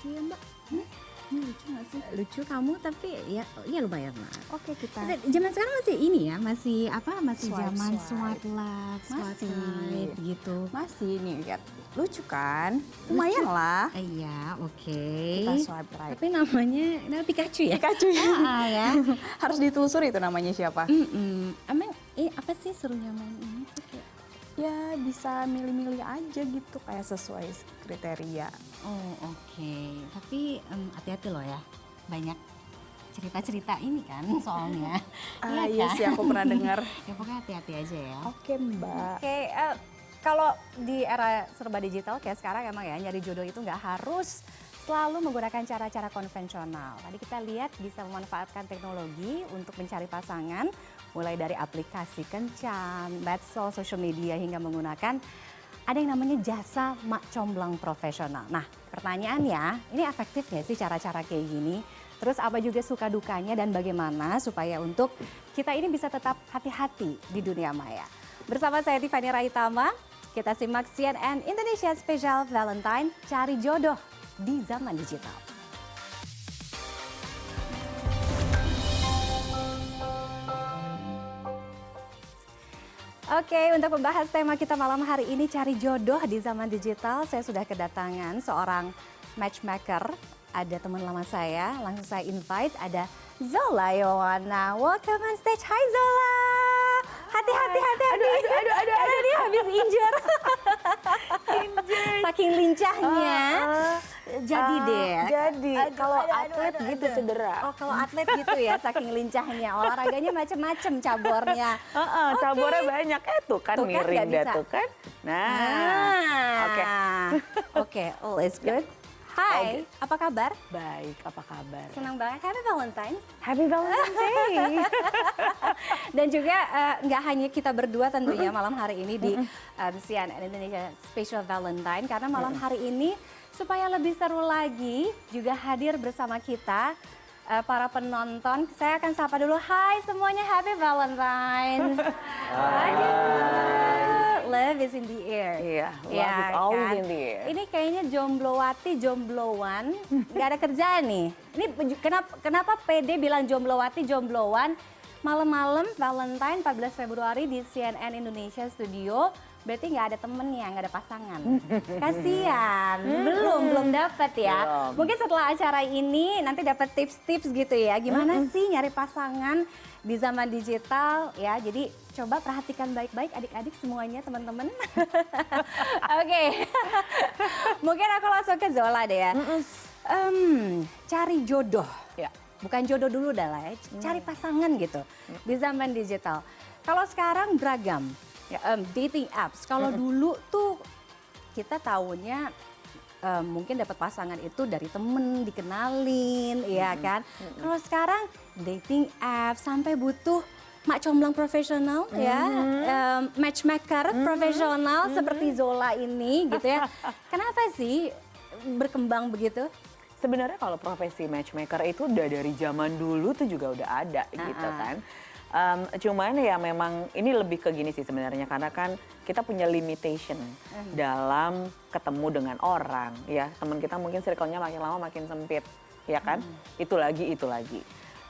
lucu ya Mbak? Ini lucu gak sih? Lucu kamu tapi ya lumayan lah. Oke kita. Zaman sekarang masih ini ya, masih zaman Swipe. swipe left, swipe right gitu. Masih nih lihat. Lucu kan? Lumayan lah. Iya, oke. Kita swipe right. Tapi namanya Pikachu ya? Pikachu ya. Ya. Harus ditelusuri itu namanya siapa. Emang apa sih serunya main ini? Ya bisa milih-milih aja gitu kayak sesuai kriteria. Oh oke. Tapi hati-hati loh ya, banyak cerita-cerita ini kan soalnya. Iya sih aku pernah dengar. Ya pokoknya hati-hati aja ya. Oke Mbak. Oke, kalau di era serba digital kayak sekarang emang ya nyari jodoh itu nggak harus selalu menggunakan cara-cara konvensional. Tadi kita lihat bisa memanfaatkan teknologi untuk mencari pasangan, mulai dari aplikasi kencan, medsos, social media hingga menggunakan ada yang namanya jasa mak comblang profesional. Nah, pertanyaannya, ini efektif nggak sih cara-cara kayak gini? Terus apa juga suka dukanya dan bagaimana supaya untuk kita ini bisa tetap hati-hati di dunia maya? Bersama saya Tiffany Raitama, kita simak CNN Indonesia Special Valentine Cari Jodoh di Zaman Digital. Oke, untuk membahas tema kita malam hari ini cari jodoh di zaman digital, saya sudah kedatangan seorang matchmaker. Ada teman lama saya, langsung saya invite, ada Zola Yowana. Welcome on stage, hai Zola. Hati-hati. Aduh, dia habis injur. Saking lincahnya. Jadi deh. Jadi kalau atlet gitu cedera. Oh, kalau atlet gitu ya, saking lincahnya. Olahraganya macem-macem cabornya. Cabornya banyak. Tuh kan Tuh kan, miring nggak dah bisa. tuh kan. Nah, oke. Oke, all is good. Hai, apa kabar? Baik, apa kabar? Senang banget, happy Valentine. Happy Valentine's Day. Dan juga nggak hanya kita berdua tentunya malam hari ini di CNN Indonesia Special Valentine. Karena malam hari ini supaya lebih seru lagi juga hadir bersama kita para penonton. Saya akan sapa dulu, hai semuanya, happy Valentine. Love is in the air. Iya, love is always in the air. Ini kayaknya jomblowati, jomblowan, nggak ada kerjaan nih. Ini kenapa PD bilang jomblowati, jomblowan, malam-malam Valentine 14 Februari di CNN Indonesia Studio, berarti nggak ada temennya, nggak ada pasangan. Kasian, belum dapet ya. Mungkin setelah acara ini nanti dapat tips-tips gitu ya, gimana sih nyari pasangan di zaman digital ya. Jadi coba perhatikan baik-baik adik-adik semuanya teman-teman. Oke, mungkin aku langsung ke Zola deh ya. Cari jodoh, Ya. bukan jodoh dulu dah lah ya, cari pasangan gitu di zaman digital. Kalau sekarang beragam, dating apps. Kalau dulu tuh kita tahunya mungkin dapat pasangan itu dari temen, dikenalin, ya kan. Kalau sekarang dating apps sampai butuh mak comblang profesional ya, matchmaker profesional seperti Zola ini gitu ya. Kenapa sih berkembang begitu? Sebenarnya kalau profesi matchmaker itu udah dari zaman dulu tuh juga udah ada gitu kan. Cuman ya memang ini lebih ke gini sih sebenarnya, karena kan kita punya limitation dalam ketemu dengan orang ya. Teman kita mungkin circle-nya makin lama makin sempit ya kan. Itu lagi.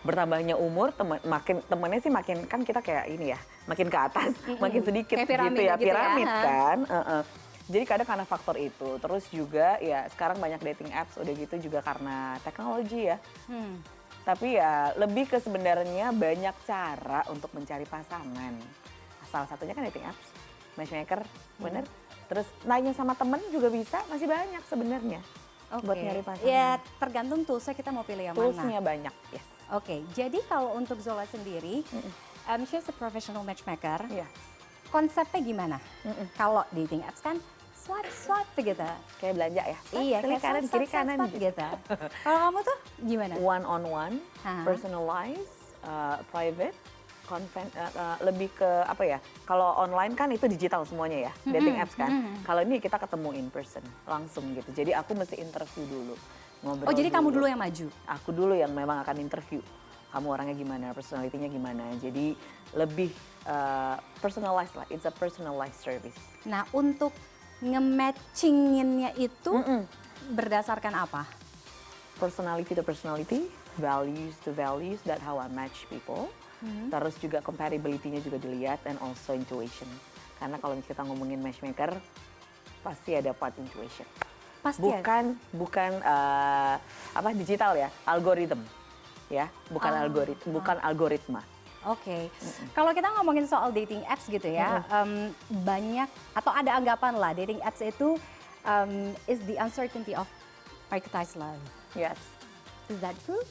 Bertambahnya umur temennya sih makin, kan kita kayak ini ya, makin ke atas makin sedikit kayak gitu ya, gitu piramid ya. kan. Jadi kadang karena faktor itu, terus juga ya sekarang banyak dating apps udah gitu juga karena teknologi ya. Tapi ya lebih ke sebenarnya banyak cara untuk mencari pasangan. Salah satunya kan dating apps, matchmaker, bener. Terus nanya sama temen juga bisa, masih banyak sebenarnya buat nyari pasangan. Ya tergantung toolsnya kita mau pilih yang mana. Toolsnya banyak, yes. Oke, jadi kalau untuk Zola sendiri, she's a professional matchmaker. Iya. Konsepnya gimana? Kalau dating apps kan swipe begitu. Kayak belanja ya. Iya, kiri kayak kanan, kiri kanan gitu. Kalau kamu tuh gimana? One on one, personalized, private, lebih ke apa ya? Kalau online kan itu digital semuanya ya, dating apps kan. Kalau ini kita ketemu in person, langsung gitu. Jadi aku mesti interview dulu, ngobrol. Oh, jadi kamu dulu yang maju? Aku dulu yang memang akan interview. Kamu orangnya gimana, personality-nya gimana. Jadi lebih personalized lah, it's a personalized service. Nah, untuk nge-matchinginnya itu berdasarkan apa? personality to personality, values to values, that how I match people. Terus juga compatibility-nya juga dilihat, and also intuition. Karena kalau kita ngomongin matchmaker, pasti ada part intuition. Pasti Bukan apa digital ya, algoritma ya, bukan algoritma. Oke, kalau kita ngomongin soal dating apps gitu ya, banyak atau ada anggapan lah dating apps itu is the uncertainty of prioritized love. Yes. Is that true?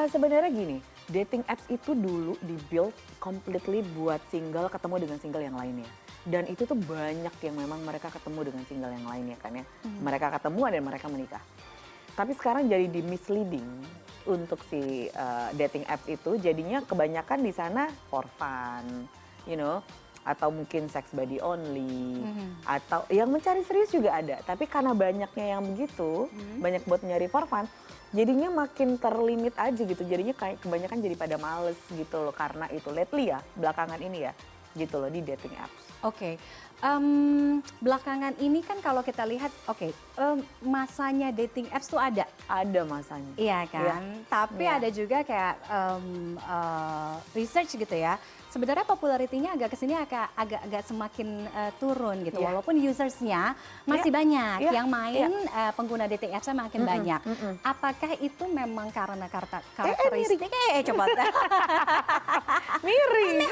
Sebenarnya gini, dating apps itu dulu dibuild completely buat single ketemu dengan single yang lainnya. Dan itu tuh banyak yang memang mereka ketemu dengan single yang lainnya kan ya. Mereka ketemu dan mereka menikah. Tapi sekarang jadi di misleading untuk si dating apps itu, jadinya kebanyakan di sana for fun, you know, atau mungkin sex body only, atau yang mencari serius juga ada. Tapi karena banyaknya yang begitu, banyak buat nyari for fun, jadinya makin terlimit aja gitu. Jadinya kayak kebanyakan jadi pada males gitu loh, karena itu lately ya, belakangan ini ya, gitu loh di dating apps. Oke, belakangan ini kan kalau kita lihat, masanya dating apps tuh ada. Ada masanya. Iya kan, tapi Iya. ada juga kayak research gitu ya. Sebenarnya popularitinya agak kesini agak semakin turun gitu. Iya. Walaupun usersnya masih banyak Iya. yang main, pengguna dating apps-nya makin banyak. Apakah itu memang karena karakteristik? Coba. Mirip.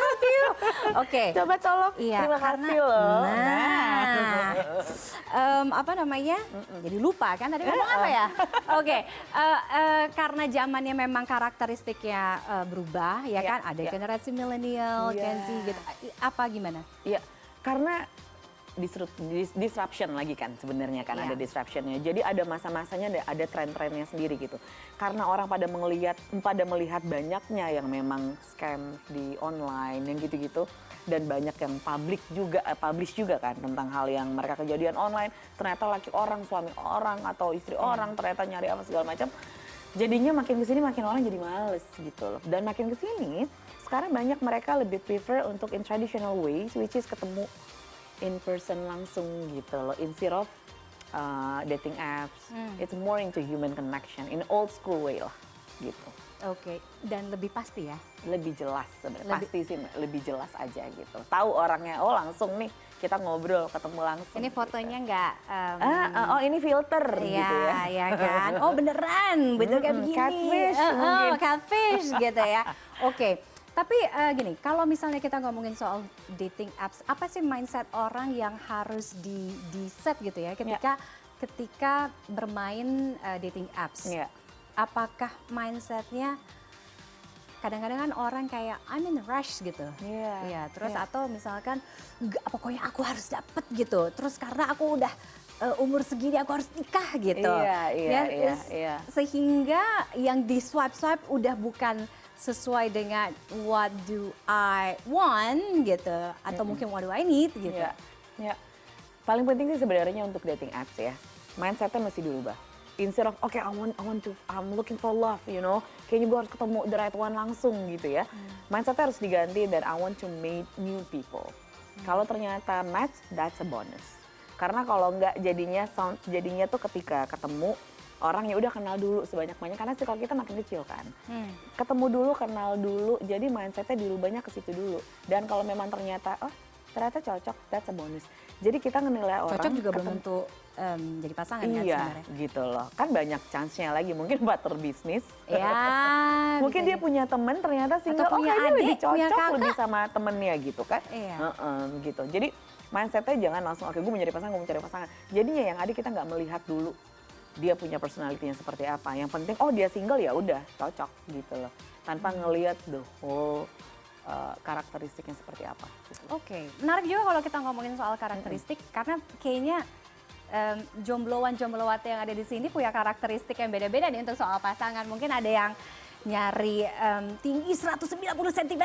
Oke. Coba colok. Iya, Terima karena kasih loh. apa namanya? Jadi lupa kan tadi ngomong apa ya? Oke, karena zamannya memang karakteristiknya berubah, ya kan? Ada generasi milenial, Iya. Gen Z gitu. Apa gimana? Iya, karena disruption lagi kan sebenarnya kan, Iya. ada disruptionnya. Jadi ada masa-masanya, ada tren-trennya sendiri gitu. Karena orang pada melihat banyaknya yang memang scam di online yang gitu-gitu, dan banyak yang publish juga kan tentang hal yang mereka kejadian online. Ternyata laki orang, suami orang, atau istri orang ternyata nyari apa segala macam. Jadinya makin kesini makin orang jadi males gitu loh. Dan makin kesini sekarang banyak mereka lebih prefer untuk in traditional ways, which is ketemu in person langsung gitu loh, instead of dating apps. It's more into human connection in old school way lah gitu. Oke, dan lebih pasti ya? Lebih jelas sebenarnya, pasti sih lebih jelas aja gitu. Tahu orangnya, oh langsung nih kita ngobrol, ketemu langsung. Ini fotonya nggak... Oh ini filter gitu ya. Ya kan. Oh beneran, betul kayak begini. Catfish mungkin. Catfish gitu ya. Oke. Tapi gini, kalau misalnya kita ngomongin soal dating apps, apa sih mindset orang yang harus di set gitu ya ketika bermain dating apps? Iya. Apakah mindsetnya kadang-kadang kan orang kayak I'm in a rush gitu. Iya. Iya, terus Iya. atau misalkan enggak, pokoknya aku harus dapet gitu. Terus karena aku udah umur segini aku harus nikah gitu. Iya. Sehingga yang di swipe udah bukan sesuai dengan what do I want gitu, atau mungkin what do I need gitu. Iya. Paling penting sih sebenarnya untuk dating apps ya, mindsetnya mesti dirubah. Instead of I'm looking for love, you know, kayaknya gue harus ketemu the right one langsung gitu ya. Mindsetnya harus diganti dan I want to meet new people. Kalau ternyata match, that's a bonus. Karena kalau enggak jadinya tuh ketika ketemu orang ya udah kenal dulu sebanyak-banyak, karena circle kita makin kecil kan. Ketemu dulu, kenal dulu, jadi mindsetnya dirubahnya ke situ dulu. Dan kalau memang ternyata cocok, that's a bonus. Jadi kita ngenilai orang. Cocok juga belum tentu jadi pasangan kan sebenarnya. Iya gitu loh, kan banyak chance-nya lagi, mungkin partner bisnis. Ya. Mungkin dia punya temen ternyata single, punya kayaknya adik, lebih punya cocok kakak. lebih sama temennya gitu kan. Iya. Gitu, jadi mindsetnya jangan langsung gue mau cari pasangan. Jadinya yang ada kita nggak melihat dulu dia punya personality-nya seperti apa. Yang penting dia single ya udah cocok gitu loh, tanpa ngelihat the whole karakteristiknya seperti apa. Gitu. Oke, menarik juga kalau kita ngomongin soal karakteristik, karena kayaknya jombloan-jomblowati yang ada di sini punya karakteristik yang beda-beda nih untuk soal pasangan. Mungkin ada yang nyari tinggi 190 cm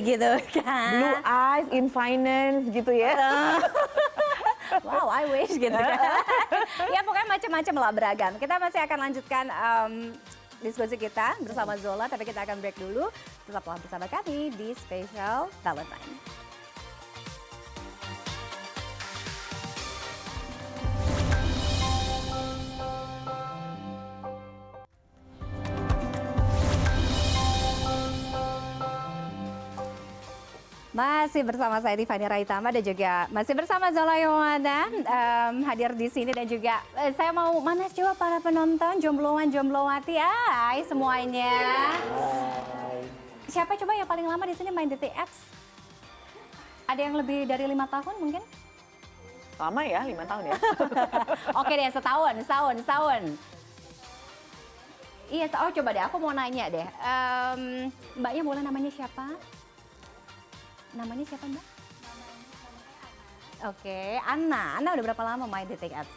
gitu kan. Blue eyes in finance gitu ya. Wow, I wish gitu kan. Ya pokoknya macam-macam lah, beragam. Kita masih akan lanjutkan diskusi kita bersama Zola, tapi kita akan break dulu. Tetaplah bersama kami di Special Valentine. Masih bersama saya Tiffany Raitama dan juga masih bersama Zola Yowana hadir di sini dan juga saya mau mana coba para penonton jombloan-jomblowati, hai semuanya. Siapa coba yang paling lama di sini main dating apps? Ada yang lebih dari 5 tahun mungkin? Lama ya, 5 tahun ya. Oke deh, setahun. Iya, oh coba deh, aku mau nanya deh. Mbaknya boleh namanya siapa? Namanya siapa Mbak? Oke, Anna. Anna udah berapa lama main dating apps?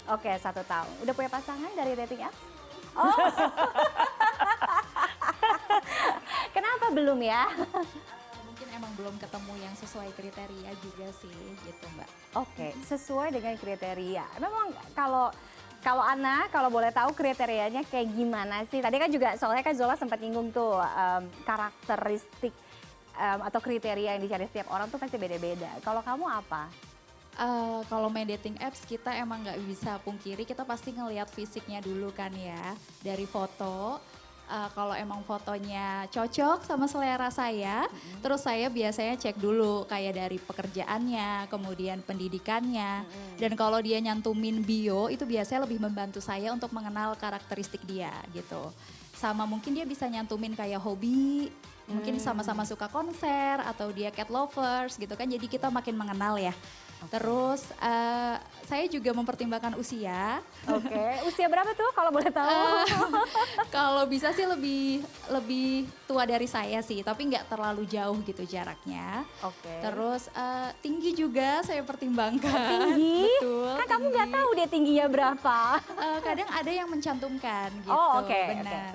Oke, 1 tahun. Udah punya pasangan dari dating apps? Oh. Kenapa belum ya? Mungkin emang belum ketemu yang sesuai kriteria juga sih gitu Mbak. Oke, sesuai dengan kriteria. Memang kalau Ana, kalau boleh tahu kriterianya kayak gimana sih? Tadi kan juga soalnya kan Zola sempat nyinggung tuh karakteristik atau kriteria yang dicari setiap orang tuh pasti beda-beda. Kalau kamu apa? Kalau main dating apps kita emang nggak bisa pungkiri kita pasti ngelihat fisiknya dulu kan ya dari foto. Kalau emang fotonya cocok sama selera saya, terus saya biasanya cek dulu kayak dari pekerjaannya, kemudian pendidikannya, dan kalau dia nyantumin bio itu biasanya lebih membantu saya untuk mengenal karakteristik dia gitu. Sama mungkin dia bisa nyantumin kayak hobi, mungkin sama-sama suka konser atau dia cat lovers gitu kan, jadi kita makin mengenal ya. Terus saya juga mempertimbangkan usia. Oke, usia berapa tuh kalau boleh tahu? Kalau bisa sih lebih tua dari saya sih, tapi nggak terlalu jauh gitu jaraknya. Oke. Terus tinggi juga saya pertimbangkan. Tinggi? Betul. Kan kamu nggak tahu dia tingginya berapa. Kadang ada yang mencantumkan gitu. Oh, oke, Benar.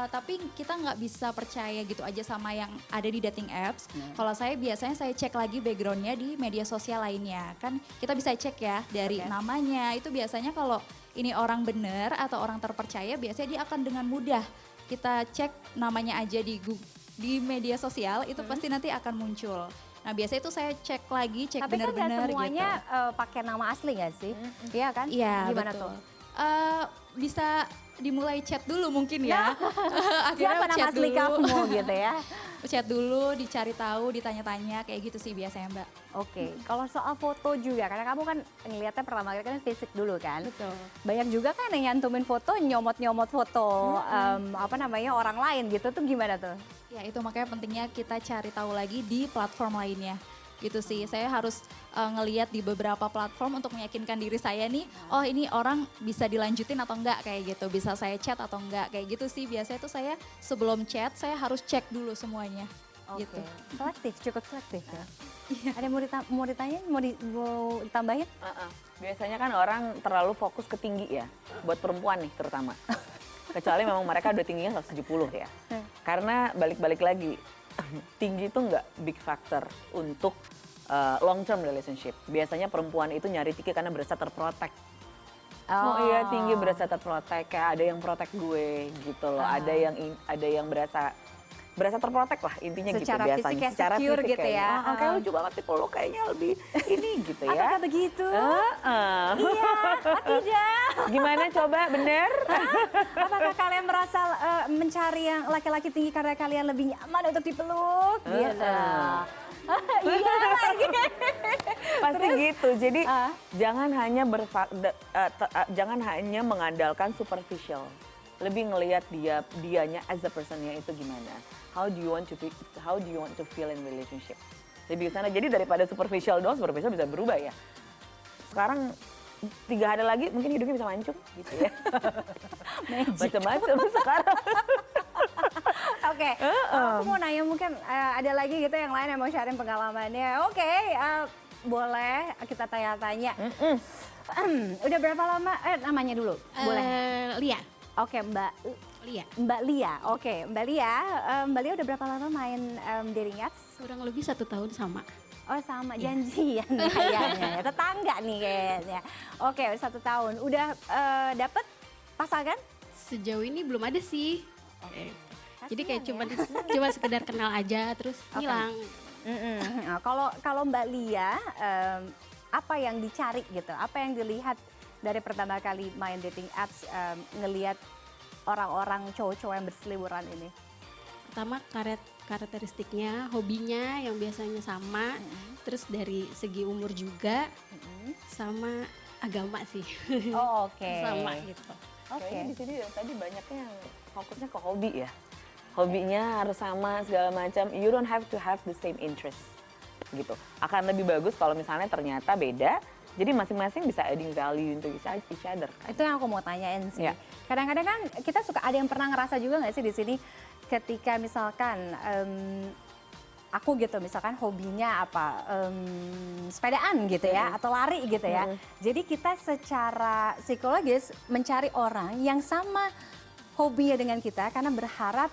Tapi kita nggak bisa percaya gitu aja sama yang ada di dating apps. Kalau saya biasanya saya cek lagi backgroundnya di media sosial lainnya. Kan kita bisa cek ya dari namanya. Itu biasanya kalau ini orang benar atau orang terpercaya biasanya dia akan dengan mudah kita cek namanya aja di media sosial itu pasti nanti akan muncul. Nah biasanya itu saya cek lagi, cek Tapi kan benar-benar nggak semuanya gitu. pakai nama asli nggak sih? Iya kan? Iya Gimana betul. tuh? Bisa dimulai chat dulu mungkin ya. Siapa nama asli kamu gitu ya? Chat dulu, dicari tahu, ditanya-tanya kayak gitu sih biasanya Mbak. Oke, kalau soal foto juga, karena kamu kan ngelihatnya pertama kali kan fisik dulu kan. Betul. Banyak juga kan yang nyantumin foto, nyomot-nyomot foto orang lain gitu tuh gimana tuh? Ya itu makanya pentingnya kita cari tahu lagi di platform lainnya. Gitu sih, saya harus ngeliat di beberapa platform untuk meyakinkan diri saya nih, oh ini orang bisa dilanjutin atau enggak kayak gitu, bisa saya chat atau enggak kayak gitu sih. Biasanya tuh saya sebelum chat saya harus cek dulu semuanya. Gitu. Selektif, cukup selektif ya. Ada yang mau ditanya, mau ditambahin? Biasanya kan orang terlalu fokus ke tinggi ya, buat perempuan nih terutama. Kecuali memang mereka udah tingginya 170 ya. Karena balik-balik lagi, tinggi itu nggak big factor untuk long term relationship. Biasanya perempuan itu nyari tinggi karena berasa terprotek. Oh iya tinggi berasa terprotek, kayak ada yang protek gue gitu loh. Ada yang berasa terprotek lah intinya Secara gitu biasanya. fisik kayak secure gitu kayaknya, ya. kayak lucu banget tipe lo kayaknya lebih ini gitu ya. Apakah begitu? Iya, tidak. Gimana coba bener? Apakah kalian merasa mencari yang laki-laki tinggi karena kalian lebih nyaman untuk dipeluk? Gitu. Iya lagi. Pasti gitu. Jadi jangan hanya mengandalkan superficial. Lebih ngelihat dianya as a personnya itu gimana. How do you want to feel in relationship? Lebih ke sana. Jadi daripada superficial bisa berubah ya. Sekarang 3 hari lagi mungkin hidungnya bisa mancung gitu ya. Macam-macam sekarang. Oke, aku mau nanya mungkin ada lagi gitu yang lain yang mau sharing pengalamannya. Oke, boleh kita tanya-tanya. Udah berapa lama? Namanya dulu, boleh? Lia. Oke, Mbak Lia. Oke, Mbak Lia udah berapa lama main dating apps? Kurang lebih 1 tahun sama. Oh sama, janjian kayaknya. Tetangga nih kayaknya. Oke, 1 tahun. Udah dapet pasangan? Sejauh ini belum ada sih. Jadi kayak Kasian cuma sekedar kenal aja terus hilang. Nah, kalau Mbak Lia, apa yang dicari gitu? Apa yang dilihat dari pertama kali main dating apps, ngelihat orang-orang cowok-cowok yang berseliweran ini? Pertama karakteristiknya, hobinya yang biasanya sama, terus dari segi umur juga, sama agama sih. Oh, oke. Sama gitu. Oke. Kayaknya di sini tadi banyaknya yang fokusnya ke hobi ya. Hobinya harus sama segala macam. You don't have to have the same interest gitu. Akan lebih bagus kalau misalnya ternyata beda. Jadi masing-masing bisa adding value into each other kan. Itu yang aku mau tanyain sih. Ya. Kadang-kadang kan kita suka ada yang pernah ngerasa juga nggak sih di sini ketika misalkan aku gitu misalkan hobinya apa sepedaan gitu ya atau lari gitu ya. Jadi kita secara psikologis mencari orang yang sama hobinya dengan kita karena berharap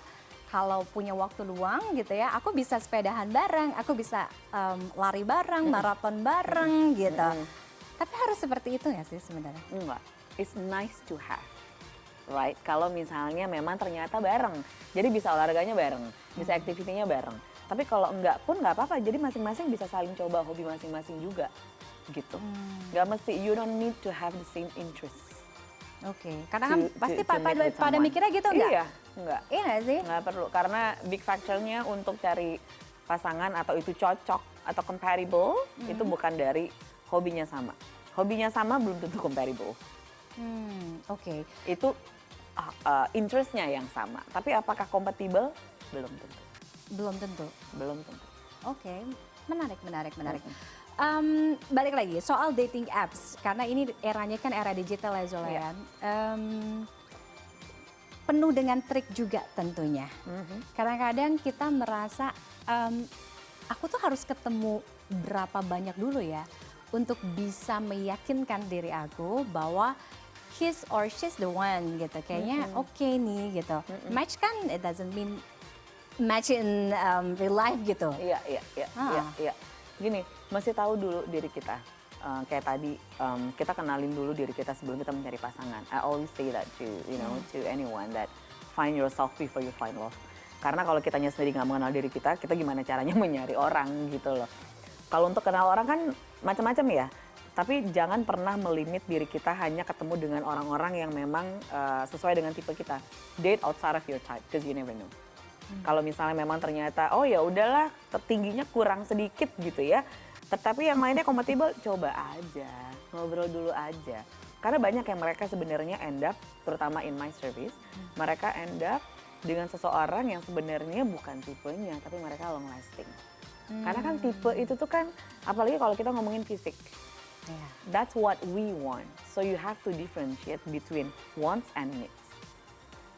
kalau punya waktu luang gitu ya, aku bisa sepedahan bareng, aku bisa lari bareng, maraton bareng gitu. Tapi harus seperti itu nggak sih sebenarnya? Enggak, it's nice to have, right? Kalau misalnya memang ternyata bareng, jadi bisa olahraganya bareng, bisa aktivitinya bareng. Tapi kalau enggak pun nggak apa-apa, jadi masing-masing bisa saling coba hobi masing-masing juga, gitu. Nggak mesti, you don't need to have the same interest. Oke, karena kan pasti to meet with pada someone. mikirnya gitu nggak? Iya, enggak. Iya nggak sih? Nggak perlu, karena big factor-nya untuk cari pasangan atau itu cocok atau compatible, itu bukan dari hobinya sama. Hobinya sama belum tentu compatible. Oke. Itu interest-nya yang sama. Tapi apakah compatible? Belum tentu. Belum tentu. Belum tentu. Oke, menarik. Balik lagi soal dating apps karena ini eranya kan era digital ya Zola ya. Penuh dengan trik juga tentunya. Kadang-kadang kita merasa aku tuh harus ketemu berapa banyak dulu ya untuk bisa meyakinkan diri aku bahwa he's or she's the one gitu. Kayaknya oke nih gitu. Match kan it doesn't mean match in real life gitu. Iya. Gini, mesti tahu dulu diri kita. Kayak tadi kita kenalin dulu diri kita sebelum kita mencari pasangan. I always say that to anyone that find yourself before you find love. Karena kalau kitanya sendiri nggak mengenal diri kita gimana caranya mencari orang gitu loh. Kalau untuk kenal orang kan macam-macam ya. Tapi jangan pernah melimit diri kita hanya ketemu dengan orang-orang yang memang sesuai dengan tipe kita. Date outside of your type, because you never know. Kalau misalnya memang ternyata, oh ya udahlah, tingginya kurang sedikit gitu ya. Tetapi yang lainnya kompatibel, coba aja, ngobrol dulu aja. Karena banyak yang mereka sebenarnya end up, terutama in my service, mereka end up dengan seseorang yang sebenarnya bukan tipenya, tapi mereka long lasting. Karena kan tipe itu tuh kan, apalagi kalau kita ngomongin fisik. That's what we want. So you have to differentiate between wants and needs.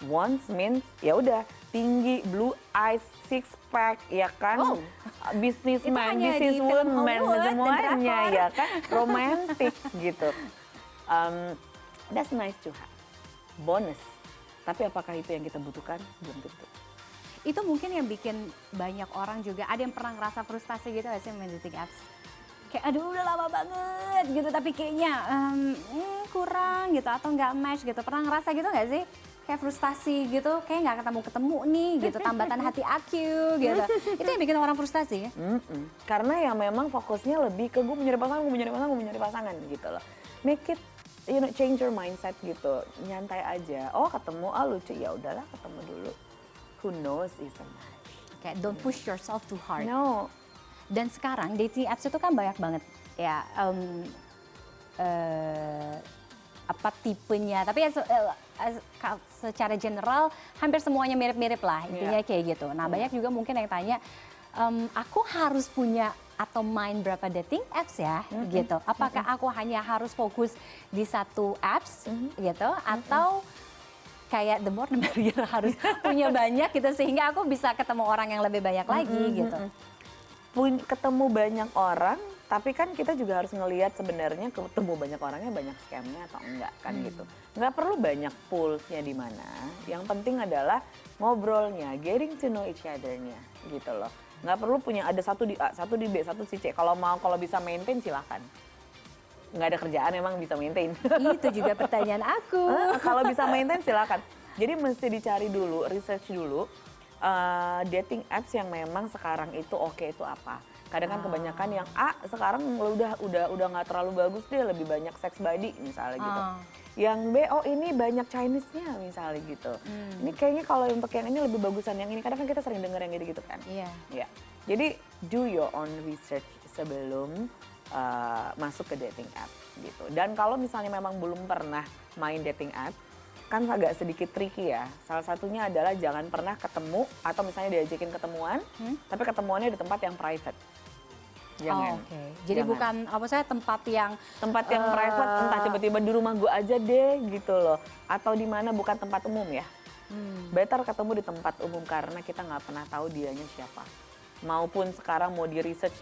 Wants means ya udah tinggi, blue eyes, six pack, ya kan, businessman, businesswoman, semuanya ya kan, romantis gitu. That's nice to have. Bonus. Tapi apakah itu yang kita butuhkan? Belum tentu. Itu mungkin yang bikin banyak orang juga, ada yang pernah ngerasa frustasi gitu gak sih main dating apps? Kayak aduh udah lama banget gitu tapi kayaknya kurang gitu atau nggak match gitu. Pernah ngerasa gitu gak sih? Kayak frustasi gitu, kayak nggak ketemu-ketemu nih gitu, tambatan hati aku gitu. Itu yang bikin orang frustasi ya? Karena ya memang fokusnya lebih ke gue mau nyari pasangan gitu loh. Make it, change your mindset gitu, nyantai aja. Oh ketemu, lucu, ya udahlah ketemu dulu. Who knows is a match. Kayak don't push yourself too hard. No. Dan sekarang dating apps itu kan banyak banget ya apa tipenya. Tapi ya secara general hampir semuanya mirip-mirip lah intinya kayak gitu. Nah banyak juga mungkin yang tanya, aku harus punya atau main berapa dating apps ya gitu. Apakah aku hanya harus fokus di satu apps gitu atau kayak the more the merrier harus punya banyak gitu sehingga aku bisa ketemu orang yang lebih banyak lagi gitu. Ketemu banyak orang, tapi kan kita juga harus ngelihat sebenarnya ketemu banyak orangnya banyak scamnya atau enggak kan gitu. Nggak perlu banyak poolsnya di mana. Yang penting adalah ngobrolnya, getting to know each other-nya gitu loh. Nggak perlu punya ada satu di A, satu di B, satu di C. Kalau bisa maintain silakan. Nggak ada kerjaan emang bisa maintain. Itu juga pertanyaan aku. Kalau bisa maintain silakan. Jadi mesti dicari dulu, research dulu. Dating apps yang memang sekarang itu oke itu apa. Kadang kan kebanyakan yang sekarang udah nggak terlalu bagus deh, lebih banyak sex buddy misalnya gitu. Yang B, oh ini banyak Chinese-nya misalnya gitu. Ini kayaknya kalau untuk yang ini lebih bagusan yang ini. Kadang kan kita sering dengar yang gitu-gitu kan. Iya. Ya. Jadi do your own research sebelum masuk ke dating app gitu. Dan kalau misalnya memang belum pernah main dating app, kan agak sedikit tricky ya. Salah satunya adalah jangan pernah ketemu atau misalnya diajakin ketemuan, tapi ketemuannya di tempat yang private. Jangan. Oh, oke. Jadi Jangan. bukan apa saya tempat yang Private, entah tiba-tiba di rumah gue aja deh gitu loh. Atau di mana bukan tempat umum ya. Better ketemu di tempat umum karena kita nggak pernah tahu dianya siapa. Maupun sekarang mau di research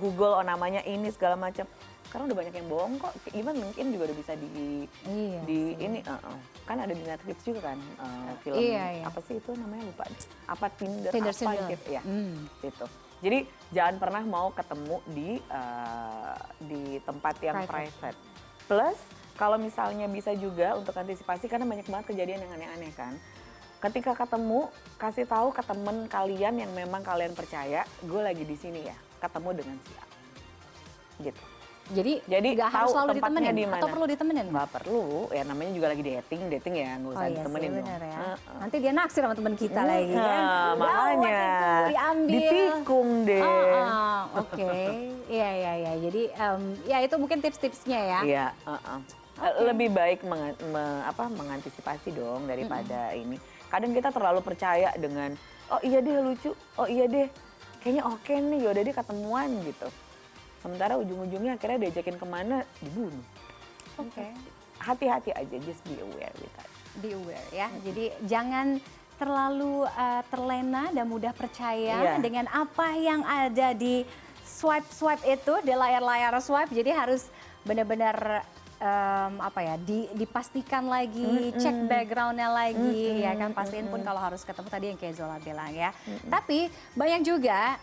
Google, namanya ini segala macam. Sekarang udah banyak yang bohong kok. Even LinkedIn juga udah bisa Iya ini kan ada di Netflix juga kan film Iya. apa sih itu namanya lupa. Apa Tinder Tinder apa Swindler. gitu ya. Gitu. Jadi jangan pernah mau ketemu di tempat yang private. Plus kalau misalnya bisa juga untuk antisipasi karena banyak banget kejadian yang aneh-aneh kan. Ketika ketemu kasih tahu ke temen kalian yang memang kalian percaya, gue lagi di sini ya, ketemu dengan si A. Gitu. Jadi nggak tahu harus selalu tempatnya ditemenin di mana. atau perlu ditemenin? Nggak perlu, ya namanya juga lagi dating ya, nggak usah ditemenin dong. benar ya. Nanti dia naksir sama teman kita lagi kan. Nah, makanya Gawat itu, diambil. ditikung deh. Oke. Iya. Jadi ya itu mungkin tips-tipsnya ya. Iya, lebih baik mengantisipasi dong daripada ini. Kadang kita terlalu percaya dengan, oh iya deh lucu, oh iya deh kayaknya oke nih, yaudah deh ketemuan gitu. Sementara ujung-ujungnya akhirnya diajakin kemana, dibunuh. Oke. Hati-hati aja, just be aware with that. Be aware ya. Jadi jangan terlalu terlena dan mudah percaya Iya. dengan apa yang ada di swipe itu, di layar-layar swipe. Jadi harus benar-benar dipastikan lagi, cek backgroundnya lagi, ya kan pastiin pun kalau harus ketemu tadi yang kayak Zola bilang ya. Tapi banyak juga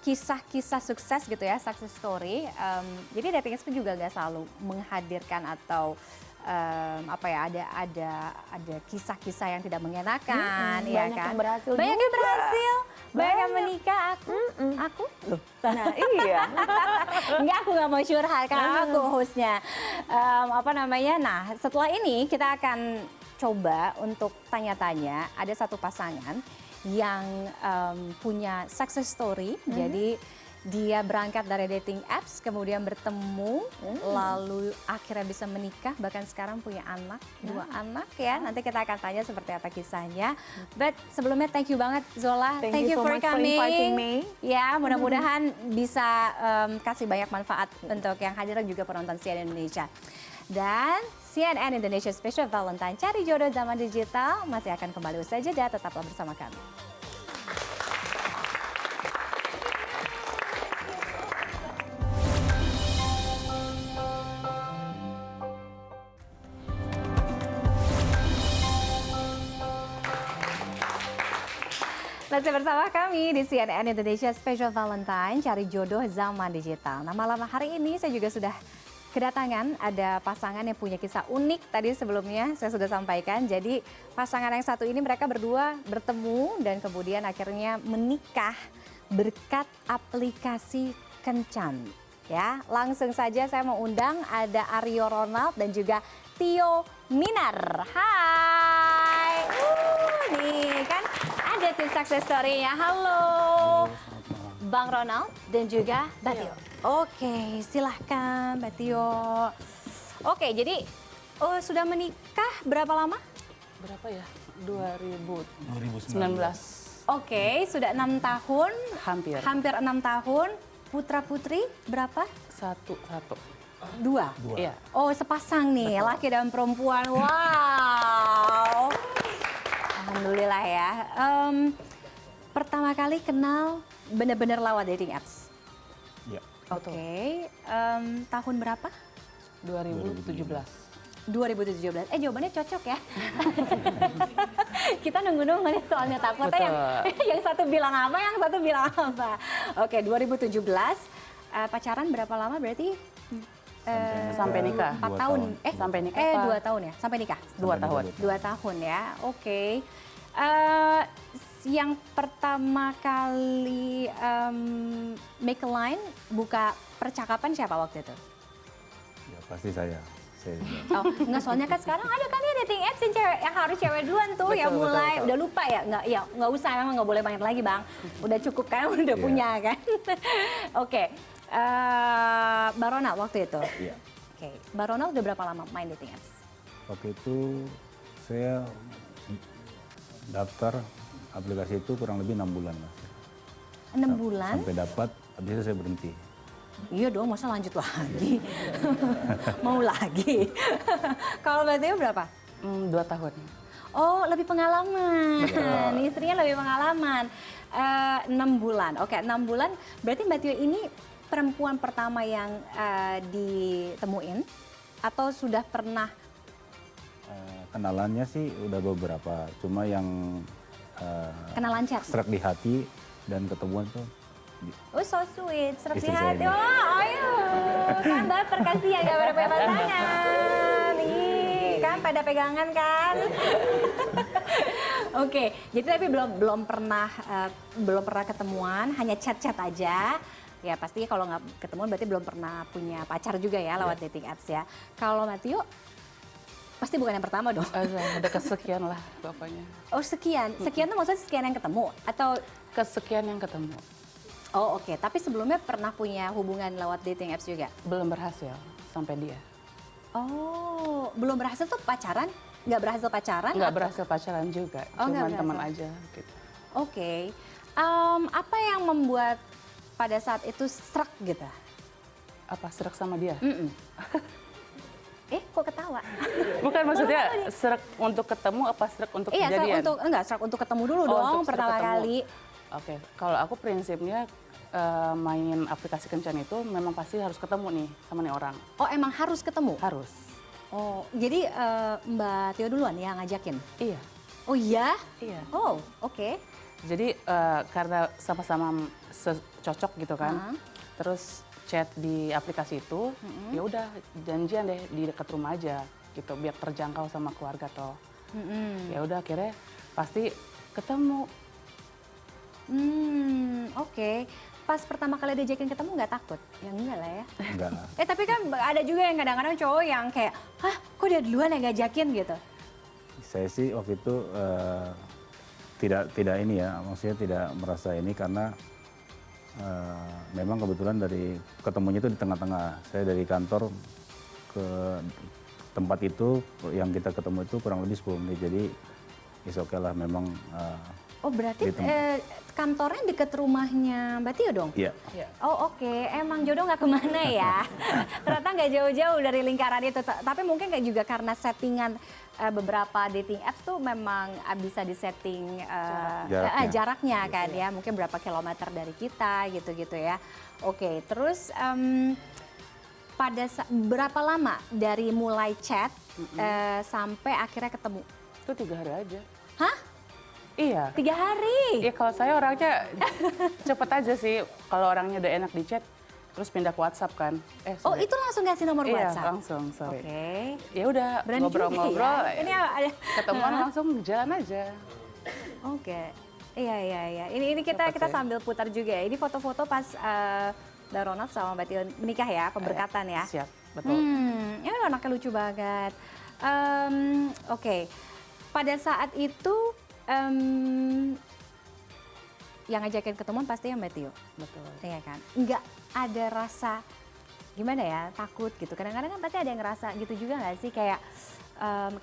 kisah-kisah sukses gitu ya, success story. Jadi dating apps juga gak selalu menghadirkan atau ada kisah-kisah yang tidak mengenakan, ya banyak kan? yang berhasil Banyak yang juga. berhasil, banyak yang menikah. Aku loh. Nah iya. Enggak, aku nggak mau curhat karena aku hostnya. Nah, setelah ini kita akan coba untuk tanya-tanya. Ada satu pasangan yang punya success story. Jadi dia berangkat dari dating apps, kemudian bertemu, lalu akhirnya bisa menikah, bahkan sekarang punya anak, 2 anak ya. Nanti kita akan tanya seperti apa kisahnya. But sebelumnya thank you banget Zola, Thank you so for much for coming. inviting me. Ya, mudah-mudahan bisa kasih banyak manfaat untuk yang hadir dan juga penonton CNN Indonesia. Dan CNN Indonesia Special Valentine Cari Jodoh Zaman Digital masih akan kembali usai jeda, tetaplah bersama kami. Masih bersama kami di CNN Indonesia Special Valentine Cari Jodoh Zaman Digital. Nah, malam hari ini saya juga sudah kedatangan ada pasangan yang punya kisah unik. Tadi sebelumnya saya sudah sampaikan. Jadi pasangan yang satu ini mereka berdua bertemu dan kemudian akhirnya menikah berkat aplikasi Kencan. Ya, langsung saja saya mau undang ada Aryo Ronald dan juga Tio Minar. Hai. Nih kan ada tim success story-nya. Halo. Bang Ronald dan juga Mbak Tio. Oke, silahkan Mbak Tio. Oke, jadi sudah menikah berapa lama? Berapa ya? 2019. Oke, sudah 6 tahun. Hampir. Hampir 6 tahun. Putra-putri berapa? Satu. 2. Iya. Oh, sepasang nih, laki dan perempuan. Wow. Alhamdulillah ya. Pertama kali kenal benar-benar lewat dating apps. Iya. Oke. Tahun berapa? 2017. 2017. Jawabannya cocok ya. Kita nunggu-nunggu nih soalnya takutnya yang satu bilang apa, yang satu bilang apa. Oke, 2017. Pacaran berapa lama berarti? Sampai nikah. 4 tahun. Sampai nikah. 2 tahun ya? Sampai nikah? 2 tahun. 2 tahun ya, oke. Yang pertama kali make a line, buka percakapan siapa waktu itu? Ya pasti saya. saya bilang. Oh, enggak, soalnya kan sekarang ada kan ya dating apps yang, cewek, yang harus cewek duluan tuh Betul, yang mulai. betul. Udah lupa ya? Nggak usah, memang nggak boleh banyak lagi Bang. Udah cukup kan, udah Iya. punya kan. Oke, Mbak Ronald waktu itu. Iya. Oke, Mbak Ronald udah berapa lama main dating apps? Waktu itu saya daftar aplikasi itu kurang lebih 6 bulan Mas. 6 bulan? Sampai dapat, habis itu saya berhenti. Iya dong, masa lanjut lagi? Mau lagi? Kalau Mbak Tio berapa? 2 tahun. Oh, lebih pengalaman. Istrinya lebih pengalaman. 6 bulan. Oke, 6 bulan. Berarti Mbak Tio ini perempuan pertama yang ditemuin atau sudah pernah? Kenalannya sih udah beberapa, cuma yang Kenalan chat? serak di hati dan ketemuan tuh Oh, so sweet. Serak di Istri saya hati. ini. Oh, ayo. Kan baper kasihan gak pada punya pasangan. Ih, kan pada pegangan kan? Oke, jadi tapi belum pernah ketemuan, hanya chat-chat aja. Ya pasti kalau nggak ketemuan berarti belum pernah punya pacar juga ya lewat dating apps ya. Kalau Matthew pasti bukan yang pertama dong. Udah kesekian lah pokoknya. Oh sekian, sekian tuh maksudnya sekian yang ketemu atau? Kesekian yang ketemu. Oh oke, tapi sebelumnya pernah punya hubungan lewat dating apps juga? Belum berhasil sampai dia. Oh, belum berhasil tuh pacaran? Nggak berhasil pacaran? Nggak atau- berhasil pacaran juga, Oh, nggak cuma teman berhasil. aja gitu. Oke. Apa yang membuat pada saat itu serak gitu? Apa serak sama dia? Mm-mm. Kok ketawa? Bukan maksudnya serak untuk ketemu apa serak untuk Iya, kejadian? serak untuk ketemu dulu Oh, dong untuk serak pertama ketemu. kali. Oke, kalau aku prinsipnya main aplikasi kencan itu memang pasti harus ketemu nih sama nih orang. Oh, emang harus ketemu? Harus. Oh, jadi Mbak Tio duluan yang ngajakin? Iya. Oh iya? Iya. Oh, oke. Jadi karena sama-sama cocok gitu kan, Heeh. terus chat di aplikasi itu, ya udah janjian deh di dekat rumah aja gitu, biar terjangkau sama keluarga toh. Mm-mm. Ya udah akhirnya pasti ketemu. Oke. Pas pertama kali diajakin ketemu nggak takut? Ya enggak lah ya. enggak lah. Tapi kan ada juga yang kadang-kadang cowok yang kayak, hah kok dia duluan yang ngajakin gitu? Saya sih waktu itu tidak ini ya, maksudnya tidak merasa ini karena memang kebetulan dari ketemunya itu di tengah-tengah. Saya dari kantor ke tempat itu yang kita ketemu itu kurang lebih 10 menit, jadi is oke lah memang. Oh berarti Gitu. kantornya deket rumahnya Mbak Tio dong? Iya. Oh oke, emang jodoh nggak kemana ya? Ternyata nggak jauh-jauh dari lingkaran itu. Tapi mungkin kayak juga karena settingan beberapa dating apps tuh memang bisa disetting jaraknya kan ya. Mungkin berapa kilometer dari kita gitu-gitu ya. Oke, terus berapa lama dari mulai chat sampai akhirnya ketemu? Itu 3 hari aja. Hah? Iya. 3 hari? Ya kalau saya orangnya cepet aja sih. Kalau orangnya udah enak di chat, terus pindah ke WhatsApp kan. Oh sorry. itu langsung kasih nomor Iya, WhatsApp? langsung, sorry. Oke. Ya udah Berani juga ngobrol-ngobrol, ya. Ini ada ketemuan langsung jalan aja. Oke. Iya. Ini kita Cepet sih. sambil putar juga ya. Ini foto-foto pas Mbak Ronald sama Mbak Tio menikah ya, pemberkatan ya. Siap, betul. Ini anaknya lucu banget. Oke. Pada saat itu yang ngajakin ketemuan pasti yang Mbak Tio. Betul. Iya kan? Nggak ada rasa gimana ya, takut gitu. Kadang-kadang kan pasti ada yang ngerasa gitu juga nggak sih? Kayak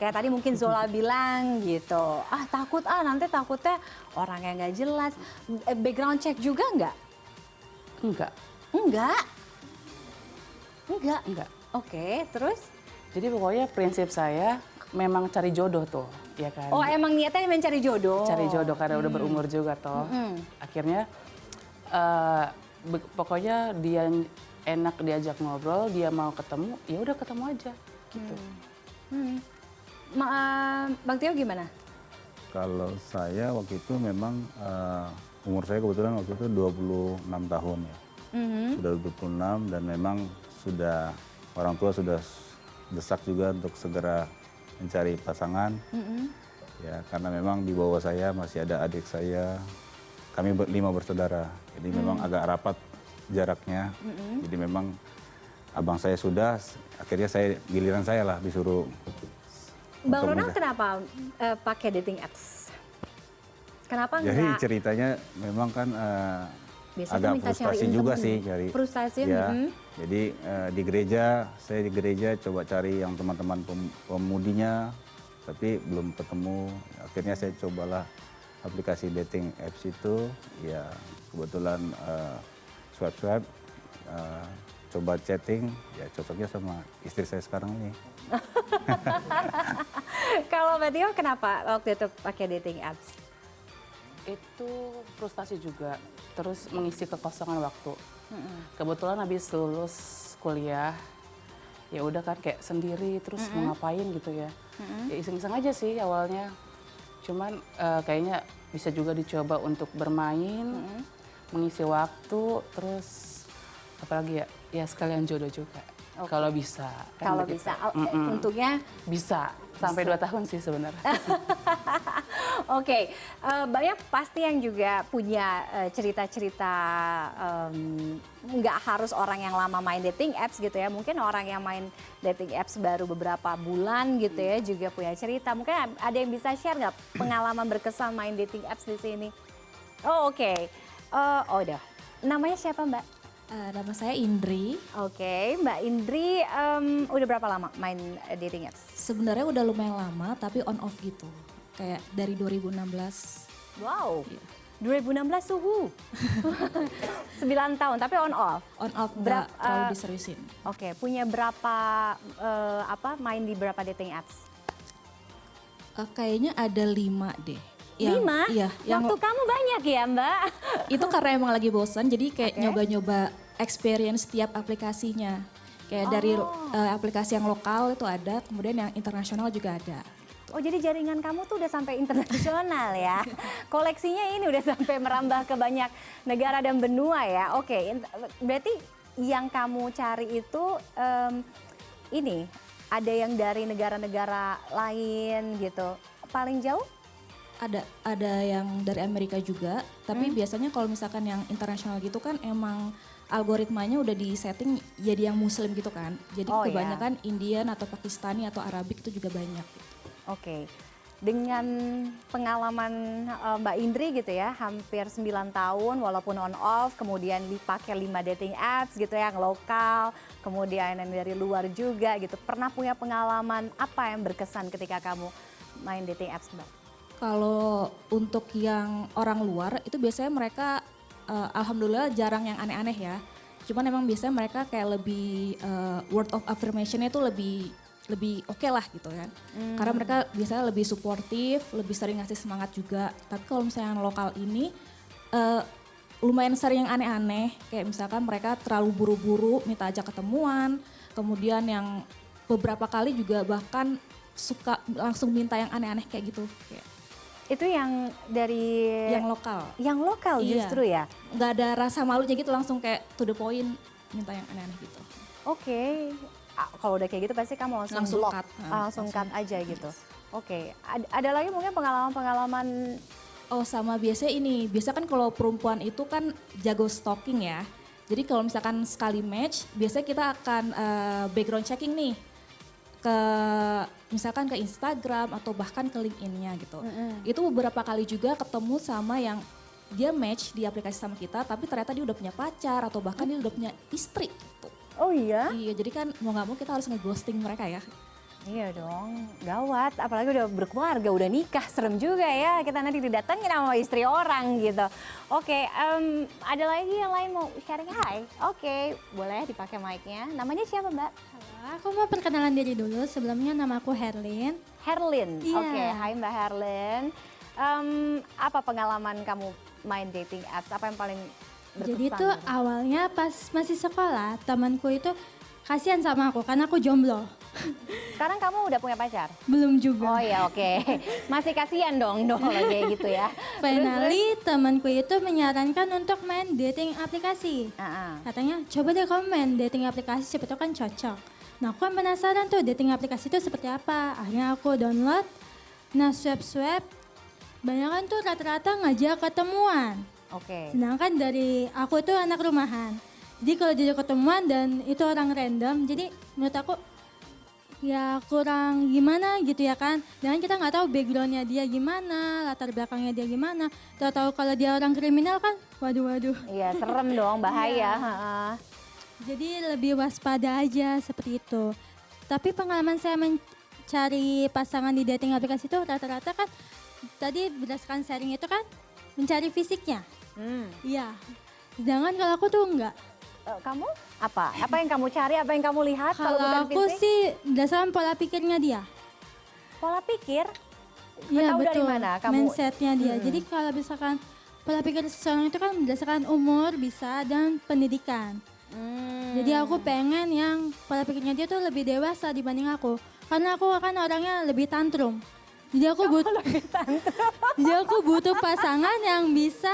tadi mungkin Zola bilang gitu. Takut nanti takutnya orang yang nggak jelas. Background check juga nggak? Enggak, Enggak. Oke, terus? jadi pokoknya prinsip saya memang cari jodoh tuh, ya kan? Oh emang niatnya mencari jodoh? Cari jodoh karena udah berumur juga toh. Akhirnya pokoknya dia enak diajak ngobrol, dia mau ketemu, ya udah ketemu aja gitu. Bang Tio gimana? Kalau saya waktu itu memang umur saya kebetulan waktu itu 26 tahun ya. Sudah 26 dan memang sudah orang tua sudah desak juga untuk segera mencari pasangan. Ya, karena memang di bawah saya masih ada adik saya. Kami 5 bersaudara. Jadi memang agak rapat jaraknya. Jadi memang abang saya sudah, akhirnya giliran saya lah disuruh. Bang untuk Ronald mencari. kenapa pakai dating apps? Kenapa Jadi enggak? ceritanya memang kan Biasanya agak minta cari frustasi temen. juga sih cari. Frustasi, Ya, mhm. jadi di gereja, saya di gereja coba cari yang teman-teman pemudinya, tapi belum ketemu. Akhirnya saya cobalah aplikasi dating apps itu, ya kebetulan swipe-swipe, coba chatting, ya cocoknya sama istri saya sekarang ini. Kalau Mbak Tio kenapa waktu itu pakai dating apps? Itu frustasi juga, terus mengisi kekosongan waktu. Kebetulan habis lulus kuliah, ya udah kan kayak sendiri, terus mau ngapain gitu ya. Ya iseng-iseng aja sih awalnya. Cuman kayaknya bisa juga dicoba untuk bermain, mengisi waktu, terus apalagi ya sekalian jodoh juga. Kalau bisa. kan Kalau begitu. bisa, untungnya Bisa, sampai 2 tahun sih sebenarnya. Oke, banyak pasti yang juga punya cerita-cerita nggak harus orang yang lama main dating apps gitu ya. Mungkin orang yang main dating apps baru beberapa bulan gitu ya juga punya cerita. Mungkin ada yang bisa share nggak pengalaman berkesan main dating apps di sini? Oh oke, oh udah. Namanya siapa Mbak? Nama saya Indri. Oke, Mbak Indri udah berapa lama main dating apps? Sebenarnya udah lumayan lama tapi on off gitu. Kayak dari 2016. Wow, 2016 suhu. 9 tahun, tapi on off. On off Berap- nggak terlalu diseriusin. Oke, punya berapa main di berapa dating apps? Kayaknya ada 5 deh. 5? Iya. Waktu kamu banyak ya Mbak? Itu karena emang lagi bosan, jadi kayak Oke. nyoba-nyoba experience tiap aplikasinya. Kayak dari aplikasi yang lokal itu ada, kemudian yang internasional juga ada. Oh jadi jaringan kamu tuh udah sampai internasional ya? Koleksinya ini udah sampai merambah ke banyak negara dan benua ya? Oke, berarti yang kamu cari itu ini ada yang dari negara-negara lain gitu. Paling jauh? Ada yang dari Amerika juga, tapi biasanya kalau misalkan yang internasional gitu kan emang algoritmanya udah di setting jadi yang muslim gitu kan. Jadi Oh, ya. kebanyakan Indian atau Pakistani atau Arabik itu juga banyak gitu. Oke, dengan pengalaman Mbak Indri gitu ya, hampir 9 tahun walaupun on off, kemudian dipakai 5 dating apps gitu ya, yang lokal, kemudian yang dari luar juga gitu. Pernah punya pengalaman apa yang berkesan ketika kamu main dating apps Mbak? Kalau untuk yang orang luar itu biasanya mereka alhamdulillah jarang yang aneh-aneh ya. Cuman emang biasanya mereka kayak lebih word of affirmation-nya itu lebih oke lah gitu kan. Karena mereka biasanya lebih suportif, lebih sering ngasih semangat juga. Tapi kalau misalnya yang lokal ini lumayan sering yang aneh-aneh. Kayak misalkan mereka terlalu buru-buru minta ajak ketemuan. Kemudian yang beberapa kali juga bahkan suka langsung minta yang aneh-aneh kayak gitu. Kayak Itu yang dari yang lokal. yang lokal Iya. justru ya? Nggak ada rasa malunya gitu, langsung kayak to the point minta yang aneh-aneh gitu. Oke, kalau udah kayak gitu pasti kamu langsung, Langsung block, cut. langsung cut aja gitu. Oke, ada lagi mungkin pengalaman-pengalaman. Oh sama biasanya ini, biasa kan kalau perempuan itu kan jago stalking ya. Jadi kalau misalkan sekali match, biasanya kita akan background checking nih ke misalkan ke Instagram atau bahkan ke LinkedIn-nya gitu. Itu beberapa kali juga ketemu sama yang dia match di aplikasi sama kita, tapi ternyata dia udah punya pacar atau bahkan dia udah punya istri gitu. Oh iya? Iya, jadi kan mau nggak mau kita harus ngeghosting mereka ya. Iya dong, gawat. Apalagi udah berkeluarga, udah nikah, serem juga ya. Kita nanti didatengin sama istri orang gitu. Oke, ada lagi yang lain mau sharing? Hai, oke, boleh dipakai mic-nya. Namanya siapa Mbak? Aku mau perkenalan diri dulu. Sebelumnya nama aku Herlin. Herlin. Iya. Oke, hai Mbak Herlin. Apa pengalaman kamu main dating apps? Apa yang paling berkesan? Jadi tuh gitu? awalnya pas masih sekolah, temanku itu kasihan sama aku karena aku jomblo. Sekarang kamu udah punya pacar? Belum juga. Oh ya oke, masih kasihan dong kalau kayak gitu ya. Finally temanku itu menyarankan untuk main dating aplikasi. Katanya coba deh kamu main dating aplikasi, siapa tahu kan cocok. Nah aku kan penasaran tuh dating aplikasi itu seperti apa. Akhirnya aku download, nah swipe, banyak kan tuh rata-rata ngajak ketemuan. Oke. Sedangkan dari aku tuh anak rumahan. Jadi kalau diajak ketemuan dan itu orang random, jadi menurut aku ya kurang gimana gitu ya kan. Dan kita nggak tahu backgroundnya dia gimana, latar belakangnya dia gimana. Tahu-tahu kalau dia orang kriminal kan, waduh. Iya, serem dong, bahaya. Jadi lebih waspada aja seperti itu. Tapi pengalaman saya mencari pasangan di dating aplikasi itu rata-rata kan tadi berdasarkan sharing itu kan mencari fisiknya. Iya. Sedangkan kalau aku tuh enggak. Kamu apa? Apa yang kamu cari? Apa yang kamu lihat kalau Kalau bukan aku fisik? sih berdasarkan pola pikirnya dia. Pola pikir? Iya Tahu dari betul. mana kamu? Mindsetnya dia. Jadi kalau misalkan pola pikir seseorang itu kan berdasarkan umur bisa dan pendidikan. Jadi aku pengen yang pola pikirnya dia tuh lebih dewasa dibanding aku. Karena aku kan orangnya lebih tantrum. Jadi aku butuh pasangan yang bisa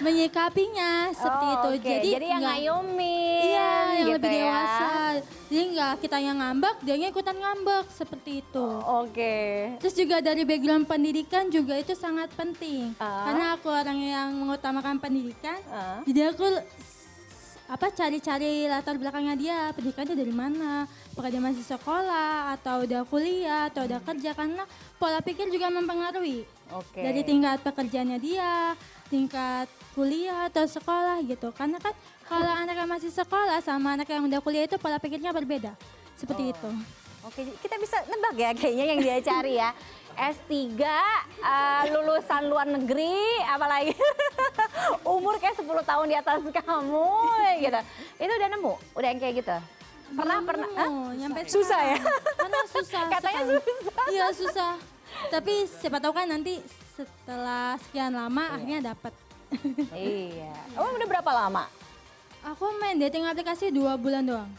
menyikapinya seperti itu. Oke, jadi yang nggak- ngayomin. Iya, yang gitu lebih ya. dewasa. Jadi nggak kita yang ngambek, dia ikutan ngambek seperti itu. Oke. Terus juga dari background pendidikan juga itu sangat penting. Karena aku orang yang mengutamakan pendidikan. Jadi aku cari-cari latar belakangnya dia, pendidikannya dari mana, apakah dia masih sekolah atau udah kuliah atau udah kerja, karena pola pikir juga mempengaruhi. Oke. Dari tingkat pekerjaannya dia, tingkat kuliah atau sekolah gitu. Karena kan kalau anak yang masih sekolah sama anak yang udah kuliah itu pola pikirnya berbeda. Seperti itu. Oke, kita bisa nebak ya kayaknya yang dia cari ya. S3, lulusan luar negeri, apalagi umur kayak 10 tahun di atas kamu gitu. Itu udah nemu? Udah yang kayak gitu? Pernah? Nyampe Susah ya? Karena susah. Katanya sekali. susah. Iya susah. Tapi siapa tahu kan nanti setelah sekian lama akhirnya dapat. Iya. Oh, udah berapa lama? Aku main dating aplikasi 2 bulan doang.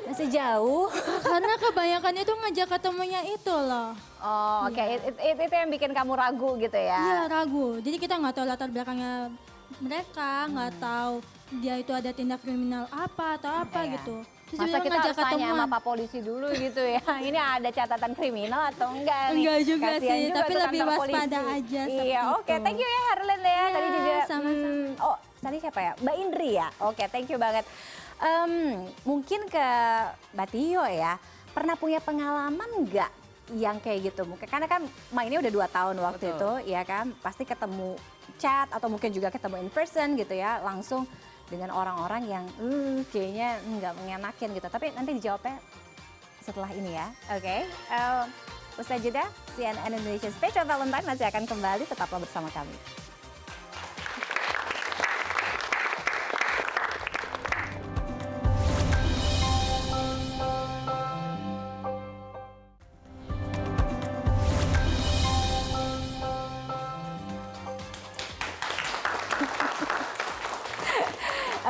Masih jauh. Karena kebanyakan itu ngajak ketemunya itu loh. Oh, oke. Itu yang bikin kamu ragu gitu ya? Iya ragu. Jadi kita nggak tahu latar belakangnya mereka, nggak tahu dia itu ada tindak kriminal apa atau apa Iya. gitu. Terus Masa dia kita ngajak harus tanya sama ketemuan. Pak Polisi dulu gitu ya? Ini ada catatan kriminal atau enggak nih? Enggak juga Kasihan sih, juga tapi tuh lebih kantor waspada polisi. aja Iya, seperti oke. itu. Thank you ya Harlen ya. Tadi Iya, juga. sama-sama. Oh, tadi siapa ya? Mbak Indri ya? Oke, thank you banget. Mungkin ke Mbak Tio ya. Pernah punya pengalaman nggak yang kayak gitu? Mungkin karena kan mainnya udah 2 tahun waktu itu, ya kan? Pasti ketemu chat atau mungkin juga ketemu in person gitu ya, langsung dengan orang-orang yang kayaknya nggak mengenakin gitu. Tapi nanti dijawabnya setelah ini ya, oke? Usai jeda, CNN Indonesia Special Valentine masih akan kembali, tetaplah bersama kami.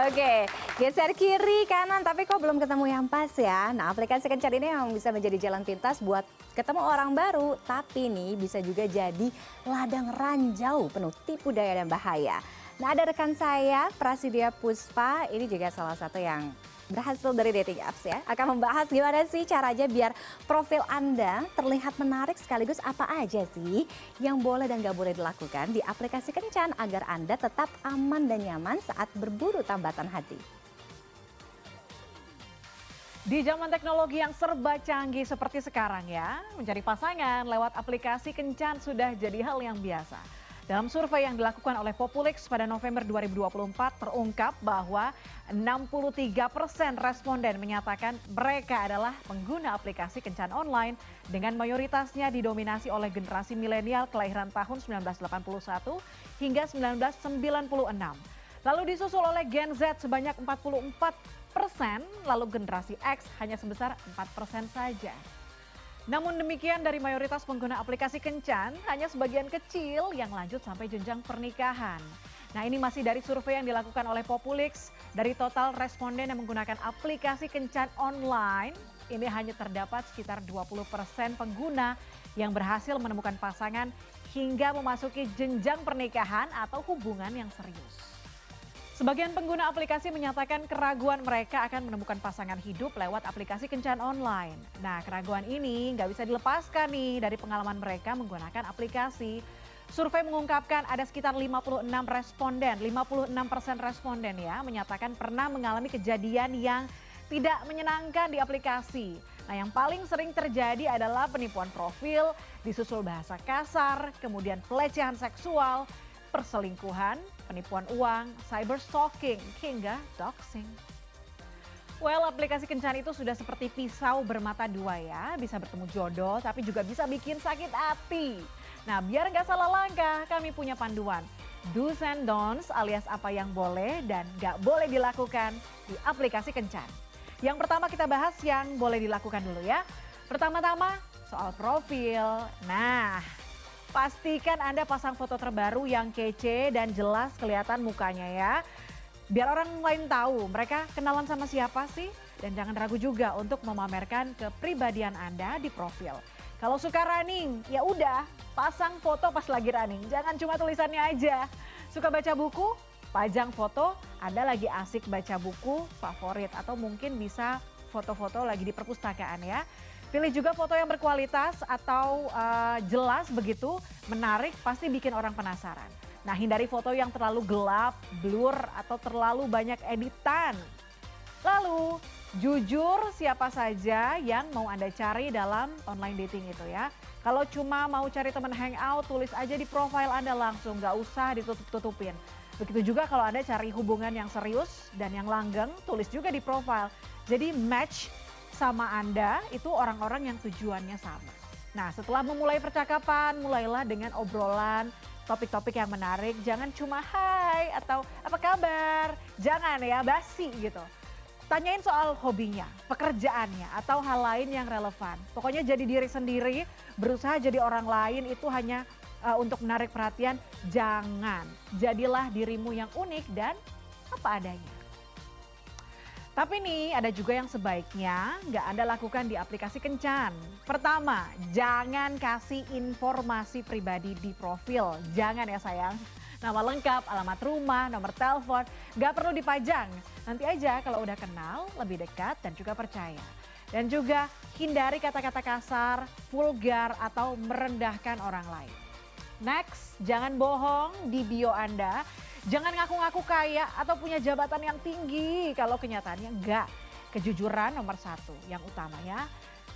Oke, geser kiri kanan tapi kok belum ketemu yang pas ya. Nah, aplikasi Kencan ini memang bisa menjadi jalan pintas buat ketemu orang baru, tapi nih bisa juga jadi ladang ranjau penuh tipu daya dan bahaya. Nah, ada rekan saya Prasidya Puspa, ini juga salah satu yang berhasil dari dating apps ya. Akan membahas gimana sih caranya biar profil Anda terlihat menarik, sekaligus apa aja sih yang boleh dan gak boleh dilakukan di aplikasi Kencan agar Anda tetap aman dan nyaman saat berburu tambatan hati. Di zaman teknologi yang serba canggih seperti sekarang ya, mencari pasangan lewat aplikasi Kencan sudah jadi hal yang biasa. Dalam survei yang dilakukan oleh Populix pada November 2024 terungkap bahwa 63% responden menyatakan mereka adalah pengguna aplikasi Kencan online dengan mayoritasnya didominasi oleh generasi milenial kelahiran tahun 1981 hingga 1996. Lalu disusul oleh Gen Z sebanyak 44%, lalu generasi X hanya sebesar 4% saja. Namun demikian dari mayoritas pengguna aplikasi Kencan, hanya sebagian kecil yang lanjut sampai jenjang pernikahan. Nah, ini masih dari survei yang dilakukan oleh Populix. Dari total responden yang menggunakan aplikasi Kencan online, ini hanya terdapat sekitar 20% pengguna yang berhasil menemukan pasangan hingga memasuki jenjang pernikahan atau hubungan yang serius. Sebagian pengguna aplikasi menyatakan keraguan mereka akan menemukan pasangan hidup lewat aplikasi Kencan online. Nah, keraguan ini nggak bisa dilepaskan nih dari pengalaman mereka menggunakan aplikasi. Survei mengungkapkan ada sekitar 56% responden ya menyatakan pernah mengalami kejadian yang tidak menyenangkan di aplikasi. Nah, yang paling sering terjadi adalah penipuan profil, disusul bahasa kasar, kemudian pelecehan seksual, perselingkuhan, penipuan uang, cyber stalking, hingga doxing. Well, aplikasi kencan itu sudah seperti pisau bermata dua ya, bisa bertemu jodoh tapi juga bisa bikin sakit hati. Nah, biar nggak salah langkah, kami punya panduan. Do's and don'ts alias apa yang boleh dan nggak boleh dilakukan di aplikasi kencan. Yang pertama kita bahas yang boleh dilakukan dulu ya. Pertama-tama soal profil. Nah, pastikan Anda pasang foto terbaru yang kece dan jelas kelihatan mukanya ya. Biar orang lain tahu mereka kenalan sama siapa sih. Dan jangan ragu juga untuk memamerkan kepribadian Anda di profil. Kalau suka running, ya udah pasang foto pas lagi running. Jangan cuma tulisannya aja. Suka baca buku, pajang foto, Anda lagi asik baca buku favorit. Atau mungkin bisa foto-foto lagi di perpustakaan ya. Pilih juga foto yang berkualitas atau jelas begitu, menarik, pasti bikin orang penasaran. Nah, hindari foto yang terlalu gelap, blur, atau terlalu banyak editan. Lalu, jujur siapa saja yang mau Anda cari dalam online dating itu ya. Kalau cuma mau cari teman hangout, tulis aja di profil Anda langsung, nggak usah ditutup-tutupin. Begitu juga kalau Anda cari hubungan yang serius dan yang langgeng, tulis juga di profil. Jadi match sama Anda itu orang-orang yang tujuannya sama. Nah, setelah memulai percakapan, mulailah dengan obrolan, topik-topik yang menarik. Jangan cuma hai atau apa kabar. Jangan ya, basi gitu. Tanyain soal hobinya, pekerjaannya, atau hal lain yang relevan. Pokoknya jadi diri sendiri, berusaha jadi orang lain itu hanya untuk menarik perhatian. Jangan, jadilah dirimu yang unik dan apa adanya. Tapi nih ada juga yang sebaiknya nggak Anda lakukan di aplikasi kencan. Pertama, jangan kasih informasi pribadi di profil. Jangan ya sayang. Nama lengkap, alamat rumah, nomor telepon, nggak perlu dipajang. Nanti aja kalau udah kenal, lebih dekat dan juga percaya. Dan juga hindari kata-kata kasar, vulgar, atau merendahkan orang lain. Next, jangan bohong di bio Anda. Jangan ngaku-ngaku kaya atau punya jabatan yang tinggi kalau kenyataannya enggak. Kejujuran nomor satu yang utama ya.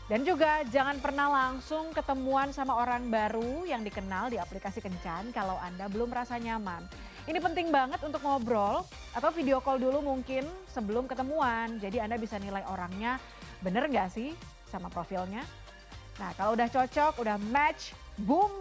Dan juga jangan pernah langsung ketemuan sama orang baru yang dikenal di aplikasi kencan kalau Anda belum merasa nyaman. Ini penting banget untuk ngobrol atau video call dulu mungkin sebelum ketemuan. Jadi Anda bisa nilai orangnya bener nggak sih sama profilnya. Nah, kalau udah cocok, udah match, boom,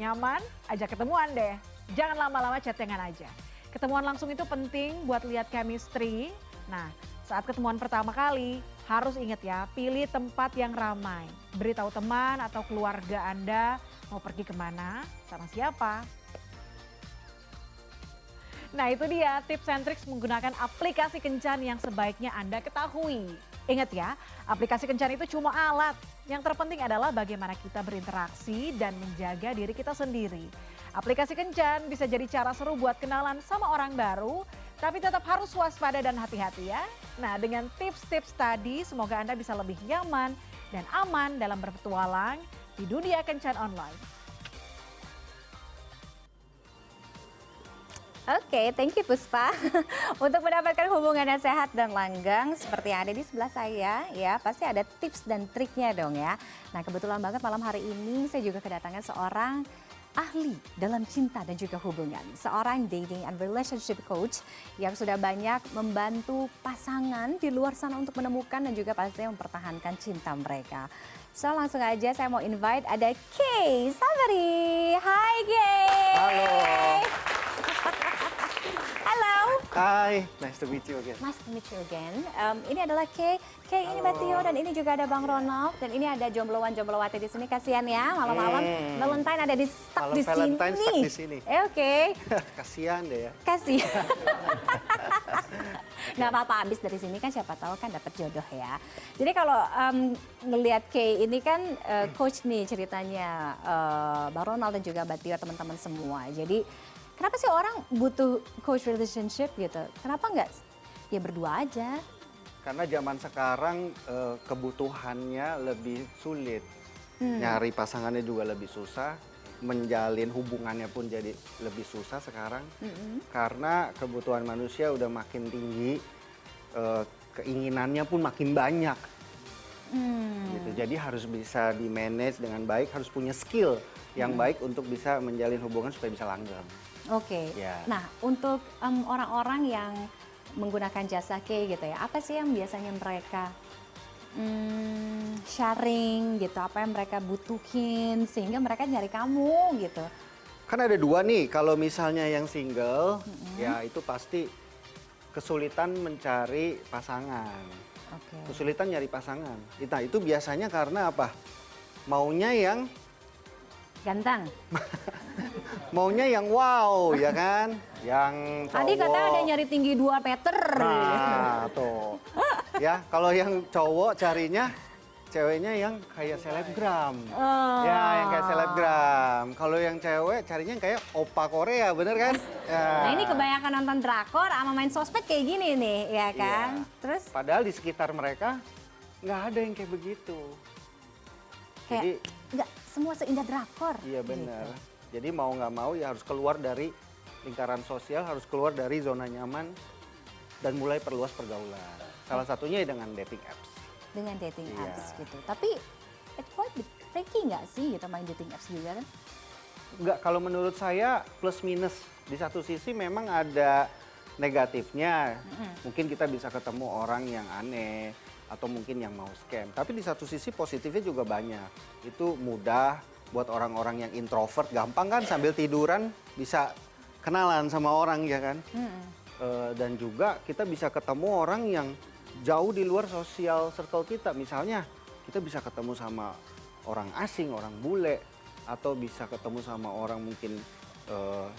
nyaman, ajak ketemuan deh. Jangan lama-lama chattingan aja. Ketemuan langsung itu penting buat lihat chemistry. Nah, saat ketemuan pertama kali harus ingat ya, pilih tempat yang ramai. Beritahu teman atau keluarga Anda mau pergi kemana, sama siapa. Nah itu dia tips and tricks menggunakan aplikasi kencan yang sebaiknya Anda ketahui. Ingat ya, aplikasi kencan itu cuma alat. Yang terpenting adalah bagaimana kita berinteraksi dan menjaga diri kita sendiri. Aplikasi kencan bisa jadi cara seru buat kenalan sama orang baru, tapi tetap harus waspada dan hati-hati ya. Nah dengan tips-tips tadi semoga Anda bisa lebih nyaman dan aman dalam berpetualang di dunia kencan online. Oke, thank you Puspa. Untuk mendapatkan hubungan yang sehat dan langgeng seperti yang ada di sebelah saya, ya pasti ada tips dan triknya dong ya. Nah kebetulan banget malam hari ini saya juga kedatangan seorang ahli dalam cinta dan juga hubungan. Seorang dating and relationship coach yang sudah banyak membantu pasangan di luar sana untuk menemukan dan juga pastinya mempertahankan cinta mereka. So langsung aja saya mau invite ada Kay Sabari. Hai Kay. Halo. Halo. Hai, nice to meet you again. Nice to meet you again. Ini adalah Kay. Kay ini Mbak Tio dan ini juga ada Bang Ronald dan ini ada jomblowan-jomblowati di sini. Kasihan ya malam-malam Valentine ada di stuck di sini. Valentine stuck di sini. Oke. Kasihan deh ya. Kasihan. Nggak apa-apa, abis dari sini kan siapa tahu kan dapat jodoh ya. Jadi kalau ngelihat Kay ini kan coach nih ceritanya Bang Ronald dan juga Mbak Tio teman-teman semua. Jadi kenapa sih orang butuh coach relationship gitu? Kenapa nggak ya berdua aja? Karena zaman sekarang kebutuhannya lebih sulit. Nyari pasangannya juga lebih susah. menjalin hubungannya pun jadi lebih susah sekarang. Karena kebutuhan manusia udah makin tinggi, keinginannya pun makin banyak. Gitu. Jadi harus bisa di-manage dengan baik, harus punya skill yang baik untuk bisa menjalin hubungan supaya bisa langgeng. Oke. Ya. Nah, untuk orang-orang yang menggunakan jasa Kay gitu ya, apa sih yang biasanya mereka sharing gitu, apa yang mereka butuhin sehingga mereka nyari kamu gitu? Kan ada dua nih, kalau misalnya yang single, ya itu pasti kesulitan mencari pasangan. Oke. Kesulitan nyari pasangan. Nah itu biasanya karena apa? Maunya yang Ganteng. Maunya yang wow, ya kan? Yang cowok. Tadi katanya ada nyari tinggi 2 meter. Nah, tuh. Ya, kalau yang cowok carinya ceweknya yang kayak selebgram. Ya, yang kayak selebgram. Kalau yang cewek carinya yang kayak opa Korea, bener kan? Ya. Nah ini kebanyakan nonton drakor sama main sosmed kayak gini nih, ya kan? Iya. Terus Padahal di sekitar mereka nggak ada yang kayak begitu. Jadi, kayak nggak semua seindah drakor. iya benar. Jadi mau nggak mau ya harus keluar dari lingkaran sosial, harus keluar dari zona nyaman dan mulai perluas pergaulan. Salah satunya ya dengan dating apps. Dengan dating Iya. apps gitu. Tapi it's quite tricky nggak sih gitu main dating apps juga kan? Enggak, kalau menurut saya plus minus. Di satu sisi memang ada negatifnya. Mungkin kita bisa ketemu orang yang aneh atau mungkin yang mau scam. Tapi di satu sisi positifnya juga banyak. Itu mudah buat orang-orang yang introvert, gampang kan sambil tiduran bisa kenalan sama orang ya kan. Dan juga kita bisa ketemu orang yang jauh di luar sosial circle kita. Misalnya kita bisa ketemu sama orang asing, orang bule, atau bisa ketemu sama orang mungkin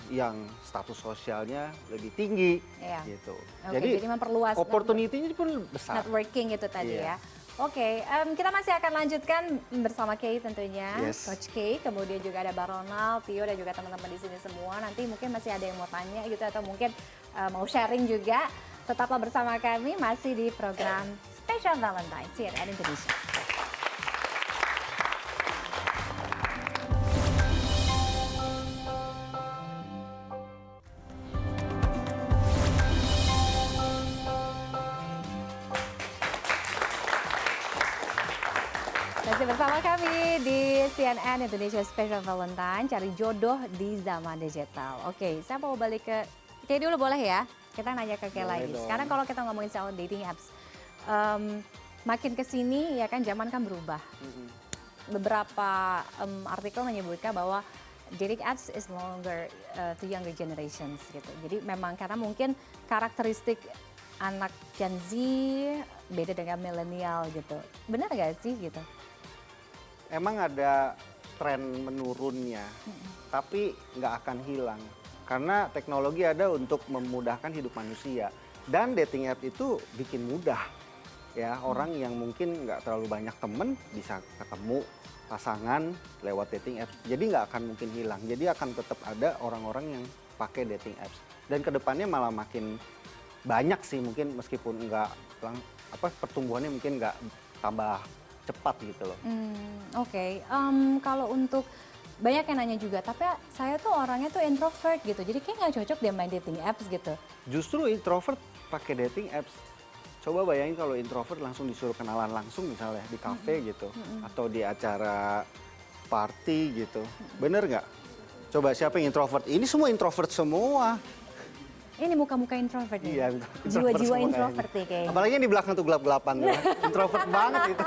yang status sosialnya lebih tinggi, Iya. gitu. Oke, jadi memperluas opportunity-nya pun besar. networking itu tadi Iya. ya. Oke, kita masih akan lanjutkan bersama Kay tentunya, Yes. Coach Kay, kemudian juga ada Bang Ronald, Tio dan juga teman-teman di sini semua. Nanti mungkin masih ada yang mau tanya gitu atau mungkin mau sharing juga. Tetaplah bersama kami masih di program Special Valentine CNN Indonesia. Masih bersama kami di CNN Indonesia Special Valentine, cari jodoh di zaman digital. Oke, saya mau balik ke Kay dulu boleh ya? Kita nanya ke Kay Boleh lagi. dong. Sekarang kalau kita ngomongin soal dating apps, makin kesini ya kan zaman kan berubah. Beberapa artikel menyebutkan bahwa dating apps is no longer to younger generations gitu. Jadi memang karena mungkin karakteristik anak Gen Z beda dengan milenial gitu. Benar gak sih gitu? Emang ada tren menurunnya, tapi nggak akan hilang. Karena teknologi ada untuk memudahkan hidup manusia. Dan dating app itu bikin mudah. Ya, orang yang mungkin nggak terlalu banyak temen bisa ketemu pasangan lewat dating apps. Jadi nggak akan mungkin hilang. Jadi akan tetap ada orang-orang yang pakai dating apps. Dan kedepannya malah makin banyak sih, mungkin meskipun nggak pertumbuhannya mungkin nggak tambah cepat gitu loh. Oke. Kalau untuk banyak yang nanya juga, tapi saya tuh orangnya tuh introvert gitu, jadi kayak nggak cocok dia main dating apps gitu. Justru introvert pakai dating apps. Coba bayangin kalau introvert langsung disuruh kenalan langsung misalnya di kafe gitu, atau di acara party gitu. Bener nggak? Coba siapa yang introvert? Ini semua introvert semua. Ini muka-muka introvert nih. Iya, Jiwa-jiwa semua introvert kayaknya. nih kayaknya. Apalagi yang di belakang tuh gelap-gelapan tuh. Introvert banget itu.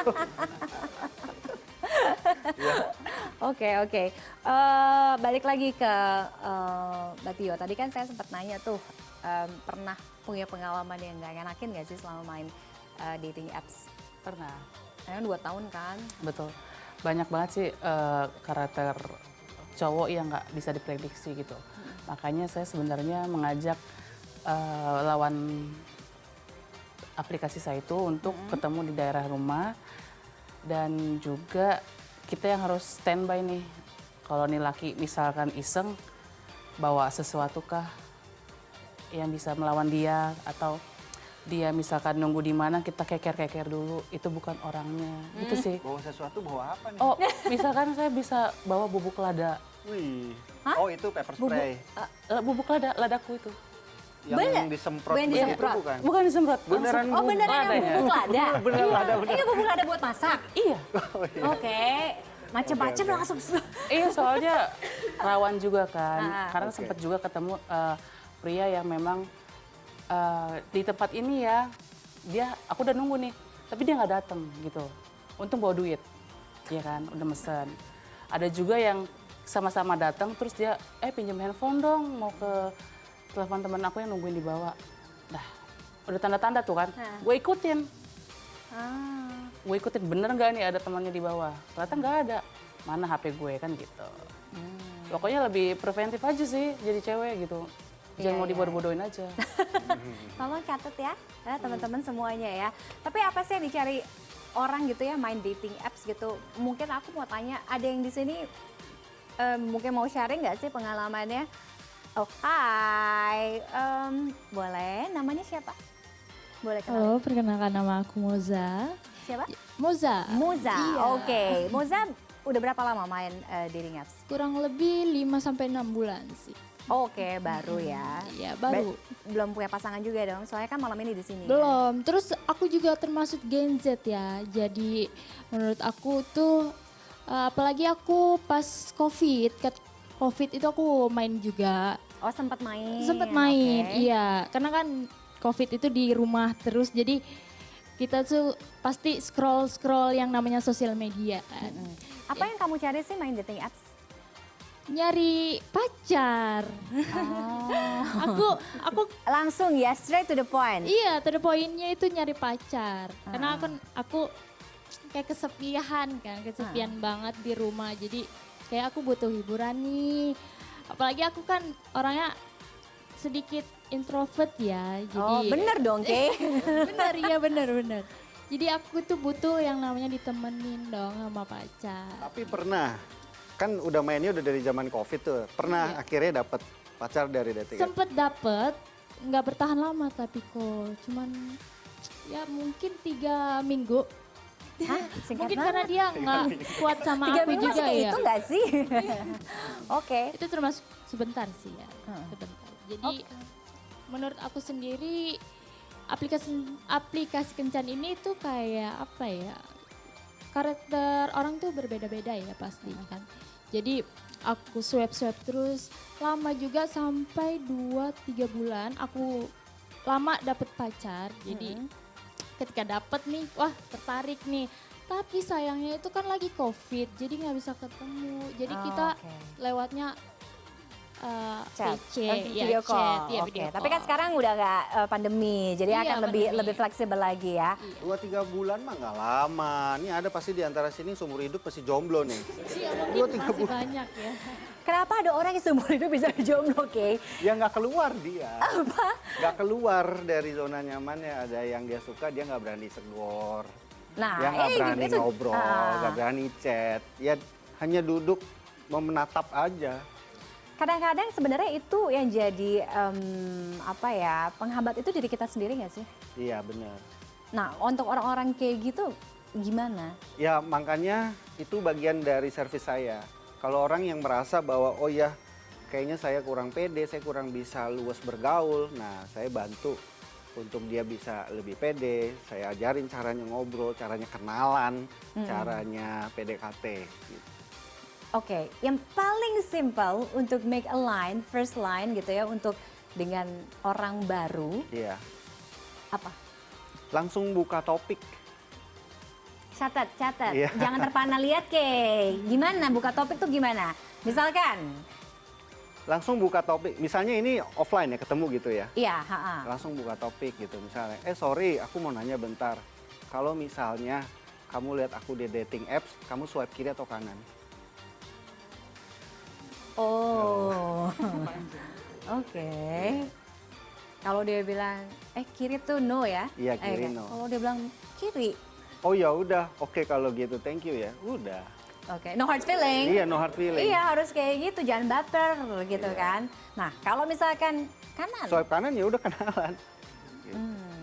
Oke. Balik lagi ke Mbak Tio. Tadi kan saya sempat nanya tuh, pernah punya pengalaman yang nggak enakin nggak sih selama main dating apps? Pernah. Karena 2 tahun kan. Betul. Banyak banget sih karakter cowok yang nggak bisa diprediksi gitu. Makanya saya sebenarnya mengajak lawan aplikasi saya itu untuk ketemu di daerah rumah. Dan juga kita yang harus standby nih. Kalau nih laki misalkan iseng bawa sesuatu kah yang bisa melawan dia, atau dia misalkan nunggu di mana kita keker-keker dulu, itu bukan orangnya. Gitu sih. Bawa sesuatu, bawa apa nih? Oh, misalkan saya bisa bawa bubuk lada. Wih. Oh, itu pepper spray. Bubuk ladaku itu. Yang disemprot yang begitu disemprot. bukan? Bukan disemprot. Beneran Oh beneran yang ladanya. bubuk lada? Beneran lada, beneran. Ini bubuk lada buat masak? Iya. Oke, macem-macem Oke. langsung. Iya, soalnya rawan juga kan. Karena Oke. sempat juga ketemu pria yang memang di tempat ini ya, aku udah nunggu nih, tapi dia nggak datang gitu. Untung bawa duit, ya kan, udah mesen. Ada juga yang sama-sama datang, terus dia, pinjam handphone dong, mau ke telepon teman aku yang nungguin di bawah. Dah, udah tanda-tanda tuh kan, gue ikutin. Gue ikutin, bener nggak nih ada temannya di bawah? Ternyata nggak ada. Mana HP gue kan gitu. Pokoknya lebih preventif aja sih jadi cewek gitu. Jangan mau dibodoh-bodohin aja. Tolong catat ya, teman-teman semuanya ya. Tapi apa sih yang dicari orang gitu ya main dating apps gitu? Mungkin aku mau tanya, ada yang di sini mungkin mau sharing nggak sih pengalamannya? Oh, hai, boleh. Namanya siapa? Boleh kenal? Halo, perkenalkan nama aku Moza. Siapa? Moza. Moza. Iya. Oke, Moza udah berapa lama main dating apps? Kurang lebih 5-6 bulan sih. Oke, baru ya. Iya, baru. Belum punya pasangan juga dong, soalnya kan malam ini di sini. Belum. Terus aku juga termasuk Gen Z ya. Jadi menurut aku tuh apalagi aku pas COVID itu aku main juga. Oh, sempat main. Sempat main, Oke. iya. Karena kan COVID itu di rumah terus, jadi kita tuh pasti scroll yang namanya sosial media kan. Apa yang kamu cari sih main dating apps? Nyari pacar. Aku Langsung ya, straight to the point. iya, to the point-nya itu nyari pacar. Karena aku kayak kesepian banget di rumah. Jadi kayak aku butuh hiburan nih. Apalagi aku kan orangnya sedikit introvert ya. Jadi Oh, bener dong, Kay. bener, iya bener. Jadi aku tuh butuh yang namanya ditemenin dong sama pacar. Tapi pernah, kan udah mainnya udah dari zaman COVID tuh. Pernah akhirnya dapet pacar dari dating apps? Sempet dapet, nggak bertahan lama tapi kok. Cuman ya mungkin 3 minggu. Hah, singkat Mungkin banget. karena dia nggak kuat sama 3 aku minggu juga masih kayak ya. itu nggak sih? Oke. Itu termasuk sebentar sih ya, sebentar. Jadi menurut aku sendiri aplikasi kencan ini tuh kayak apa ya? Karakter orang tuh berbeda-beda ya pasti kan. Jadi aku swipe terus lama juga sampai 2-3 bulan aku lama dapet pacar. Jadi ketika dapet nih, wah tertarik nih. Tapi sayangnya itu kan lagi COVID, jadi nggak bisa ketemu. Jadi kita lewatnya Chat, PC, video call. chat, ya, Oke. video Tapi kan call. sekarang udah nggak pandemi, jadi Iya, akan pandemi. lebih fleksibel lagi ya. 2-3 bulan mah nggak lama. Ini ada pasti di antara sini seumur hidup pasti jomblo nih. Iya, mungkin 2-3 masih bulan. banyak ya. Kenapa ada orang yang seumur hidup bisa jomblo, Kay? Ya nggak keluar dia. Nggak keluar dari zona nyamannya. Ada yang dia suka, dia nggak berani segor. Nah, Dia nggak berani gitu. ngobrol, nggak berani chat. Ya hanya duduk menatap aja. Kadang-kadang sebenarnya itu yang jadi penghambat itu diri kita sendiri nggak sih? Iya benar. Nah, untuk orang-orang kayak gitu gimana? Ya makanya itu bagian dari servis saya. Kalau orang yang merasa bahwa oh ya kayaknya saya kurang pede, saya kurang bisa luas bergaul. Nah saya bantu untuk dia bisa lebih pede. Saya ajarin caranya ngobrol, caranya kenalan, caranya PDKT. Gitu. Oke, yang paling simple untuk make a line, first line gitu ya, untuk dengan orang baru, Iya. apa? Langsung buka topik. Catat. Iya. Jangan terpana lihat, Kay. Gimana buka topik tuh gimana? Misalkan, Langsung buka topik. Misalnya ini offline ya, ketemu gitu ya. iya, Langsung buka topik gitu. Misalnya, sorry aku mau nanya bentar. Kalau misalnya kamu lihat aku di dating apps, kamu swipe kiri atau kanan? Oh, oke. Kalau dia bilang, kiri tuh no ya? Iya, kiri no. Kalau dia bilang kiri, Oh ya udah, oke kalau gitu, thank you ya. Udah. oke. No hard feeling. Iya, no hard feeling. Iya, harus kayak gitu, jangan baper gitu kan. Nah, kalau misalkan kanan. Swipe kanan ya udah kenalan.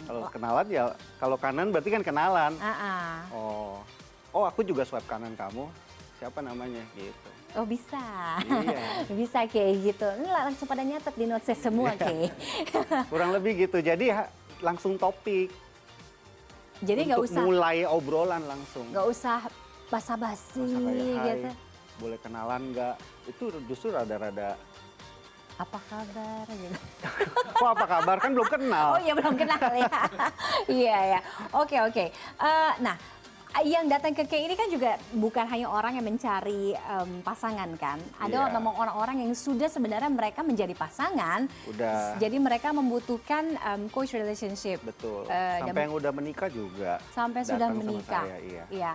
Kalau kenalan ya, kalau kanan berarti kan kenalan. Oh aku juga swipe kanan kamu, siapa namanya gitu. Oh bisa, Iya. bisa kayak gitu. Ini langsung pada nyatet di notes semua kayak. Kurang lebih gitu, jadi langsung topik. Jadi nggak Untuk usah, mulai obrolan langsung. nggak usah basa-basi Masa kayak, "Hai, gitu. boleh kenalan nggak?" Itu justru rada-rada, Apa kabar gitu. kok apa kabar, kan belum kenal. Oh iya belum kenal ya. Iya ya. Oke. Nah, yang datang ke Kay ini kan juga bukan hanya orang yang mencari pasangan kan. Ada Iya. memang orang-orang yang sudah sebenarnya mereka menjadi pasangan. Udah. Jadi mereka membutuhkan coach relationship. Betul. dan Sampai yang udah menikah juga. sampai sudah datang sama menikah. saya, iya. Iya.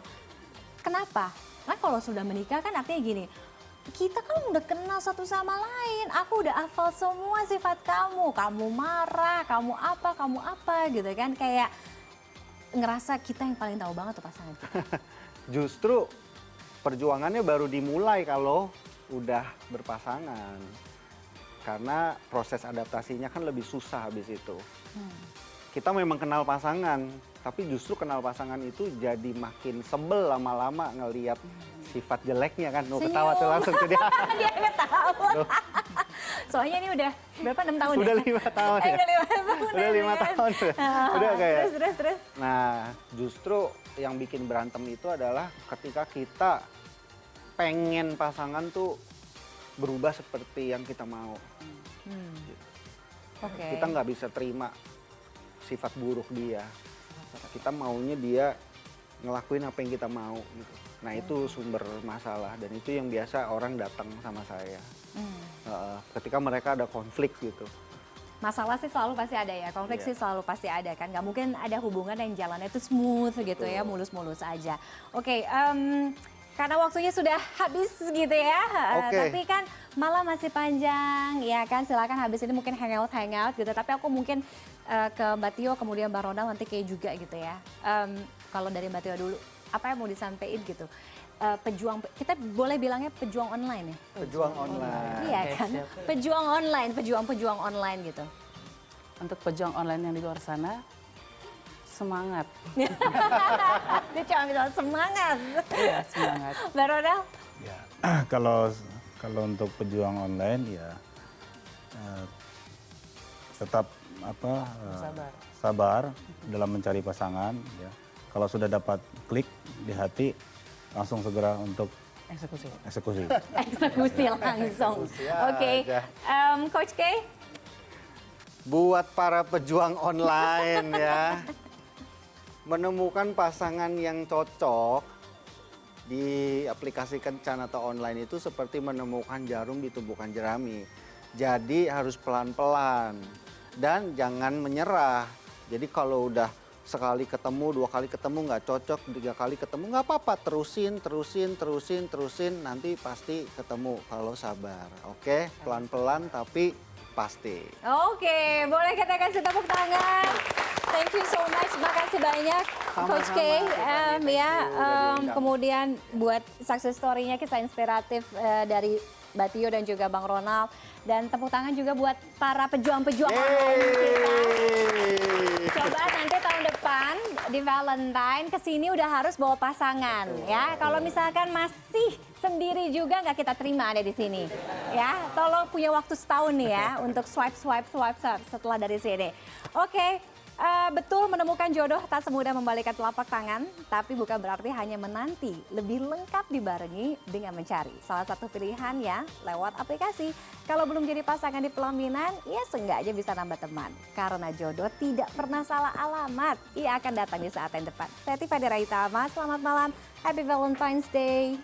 Kenapa? Nah kalau sudah menikah kan artinya gini, kita kan udah kenal satu sama lain. Aku udah hafal semua sifat kamu. Kamu marah, kamu apa gitu kan. Kayak ngerasa kita yang paling tahu banget tuh pasangan kita. Justru perjuangannya baru dimulai kalau udah berpasangan. Karena proses adaptasinya kan lebih susah habis itu. Kita memang kenal pasangan, tapi justru kenal pasangan itu jadi makin sebel lama-lama ngelihat sifat jeleknya kan. Mau ketawa tuh langsung tuh dia. Dia ketawa. Soalnya ini udah berapa 6 tahun Udah ya? 5 tahun ya. Udah 5 tahun. Udah 5 tahun. Udah kayak. Terus. Nah, justru yang bikin berantem itu adalah ketika kita pengen pasangan tuh berubah seperti yang kita mau. Oke. Kita nggak bisa terima sifat buruk dia. Kita maunya dia ngelakuin apa yang kita mau gitu. Nah itu sumber masalah dan itu yang biasa orang datang sama saya. Ketika mereka ada konflik gitu. Masalah sih selalu pasti ada ya, konflik sih selalu pasti ada kan. Nggak mungkin ada hubungan yang jalannya itu smooth gitu ya, mulus-mulus aja. Oke, karena waktunya sudah habis gitu ya, tapi kan malam masih panjang ya kan. Silakan habis ini mungkin hangout gitu. Tapi aku mungkin ke Mbak Tio kemudian Mbak Ronald nanti kayak juga gitu ya. Kalau dari Mbak Tio dulu, apa yang mau disampaikan gitu? Pejuang, kita boleh bilangnya pejuang online ya? Pejuang online. Iya Oke, kan, siap. pejuang online, pejuang online gitu. Untuk pejuang online yang di luar sana, semangat. Dia cuma bilang semangat. Iya, semangat. Mbak Ronald? Ya, kalau untuk pejuang online ya tetap sabar dalam mencari pasangan. Ya. Kalau sudah dapat klik di hati, langsung segera untuk Eksekusi. Eksekusi langsung. Oke, Coach K? Buat para pejuang online ya, menemukan pasangan yang cocok di aplikasi kencan atau online itu seperti menemukan jarum di tumpukan jerami. Jadi harus pelan-pelan dan jangan menyerah. Jadi kalau udah sekali ketemu, 2 kali ketemu nggak cocok, 3 kali ketemu nggak apa-apa, terusin, nanti pasti ketemu kalau sabar. Oke, pelan-pelan tapi pasti. Oke, boleh kita kasih tepuk tangan. Thank you so much, makasih banyak Coach K. Kemudian buat success story-nya, kisah inspiratif dari Mbak Tio dan juga Bang Ronald. Dan tepuk tangan juga buat para pejuang-pejuang online kita. Coba nanti tahun depan di Valentine kesini udah harus bawa pasangan ya. Kalau misalkan masih sendiri juga nggak kita terima ada di sini ya. Tolong punya waktu setahun nih ya untuk swipe setelah dari sini. Oke. Betul menemukan jodoh tak semudah membalikan telapak tangan, tapi bukan berarti hanya menanti, lebih lengkap dibarengi dengan mencari. Salah satu pilihan ya lewat aplikasi. Kalau belum jadi pasangan di pelaminan, ya seenggaknya bisa nambah teman. Karena jodoh tidak pernah salah alamat, ia akan datang di saat yang tepat. Saya Tiffany Raitama, selamat malam, Happy Valentine's Day.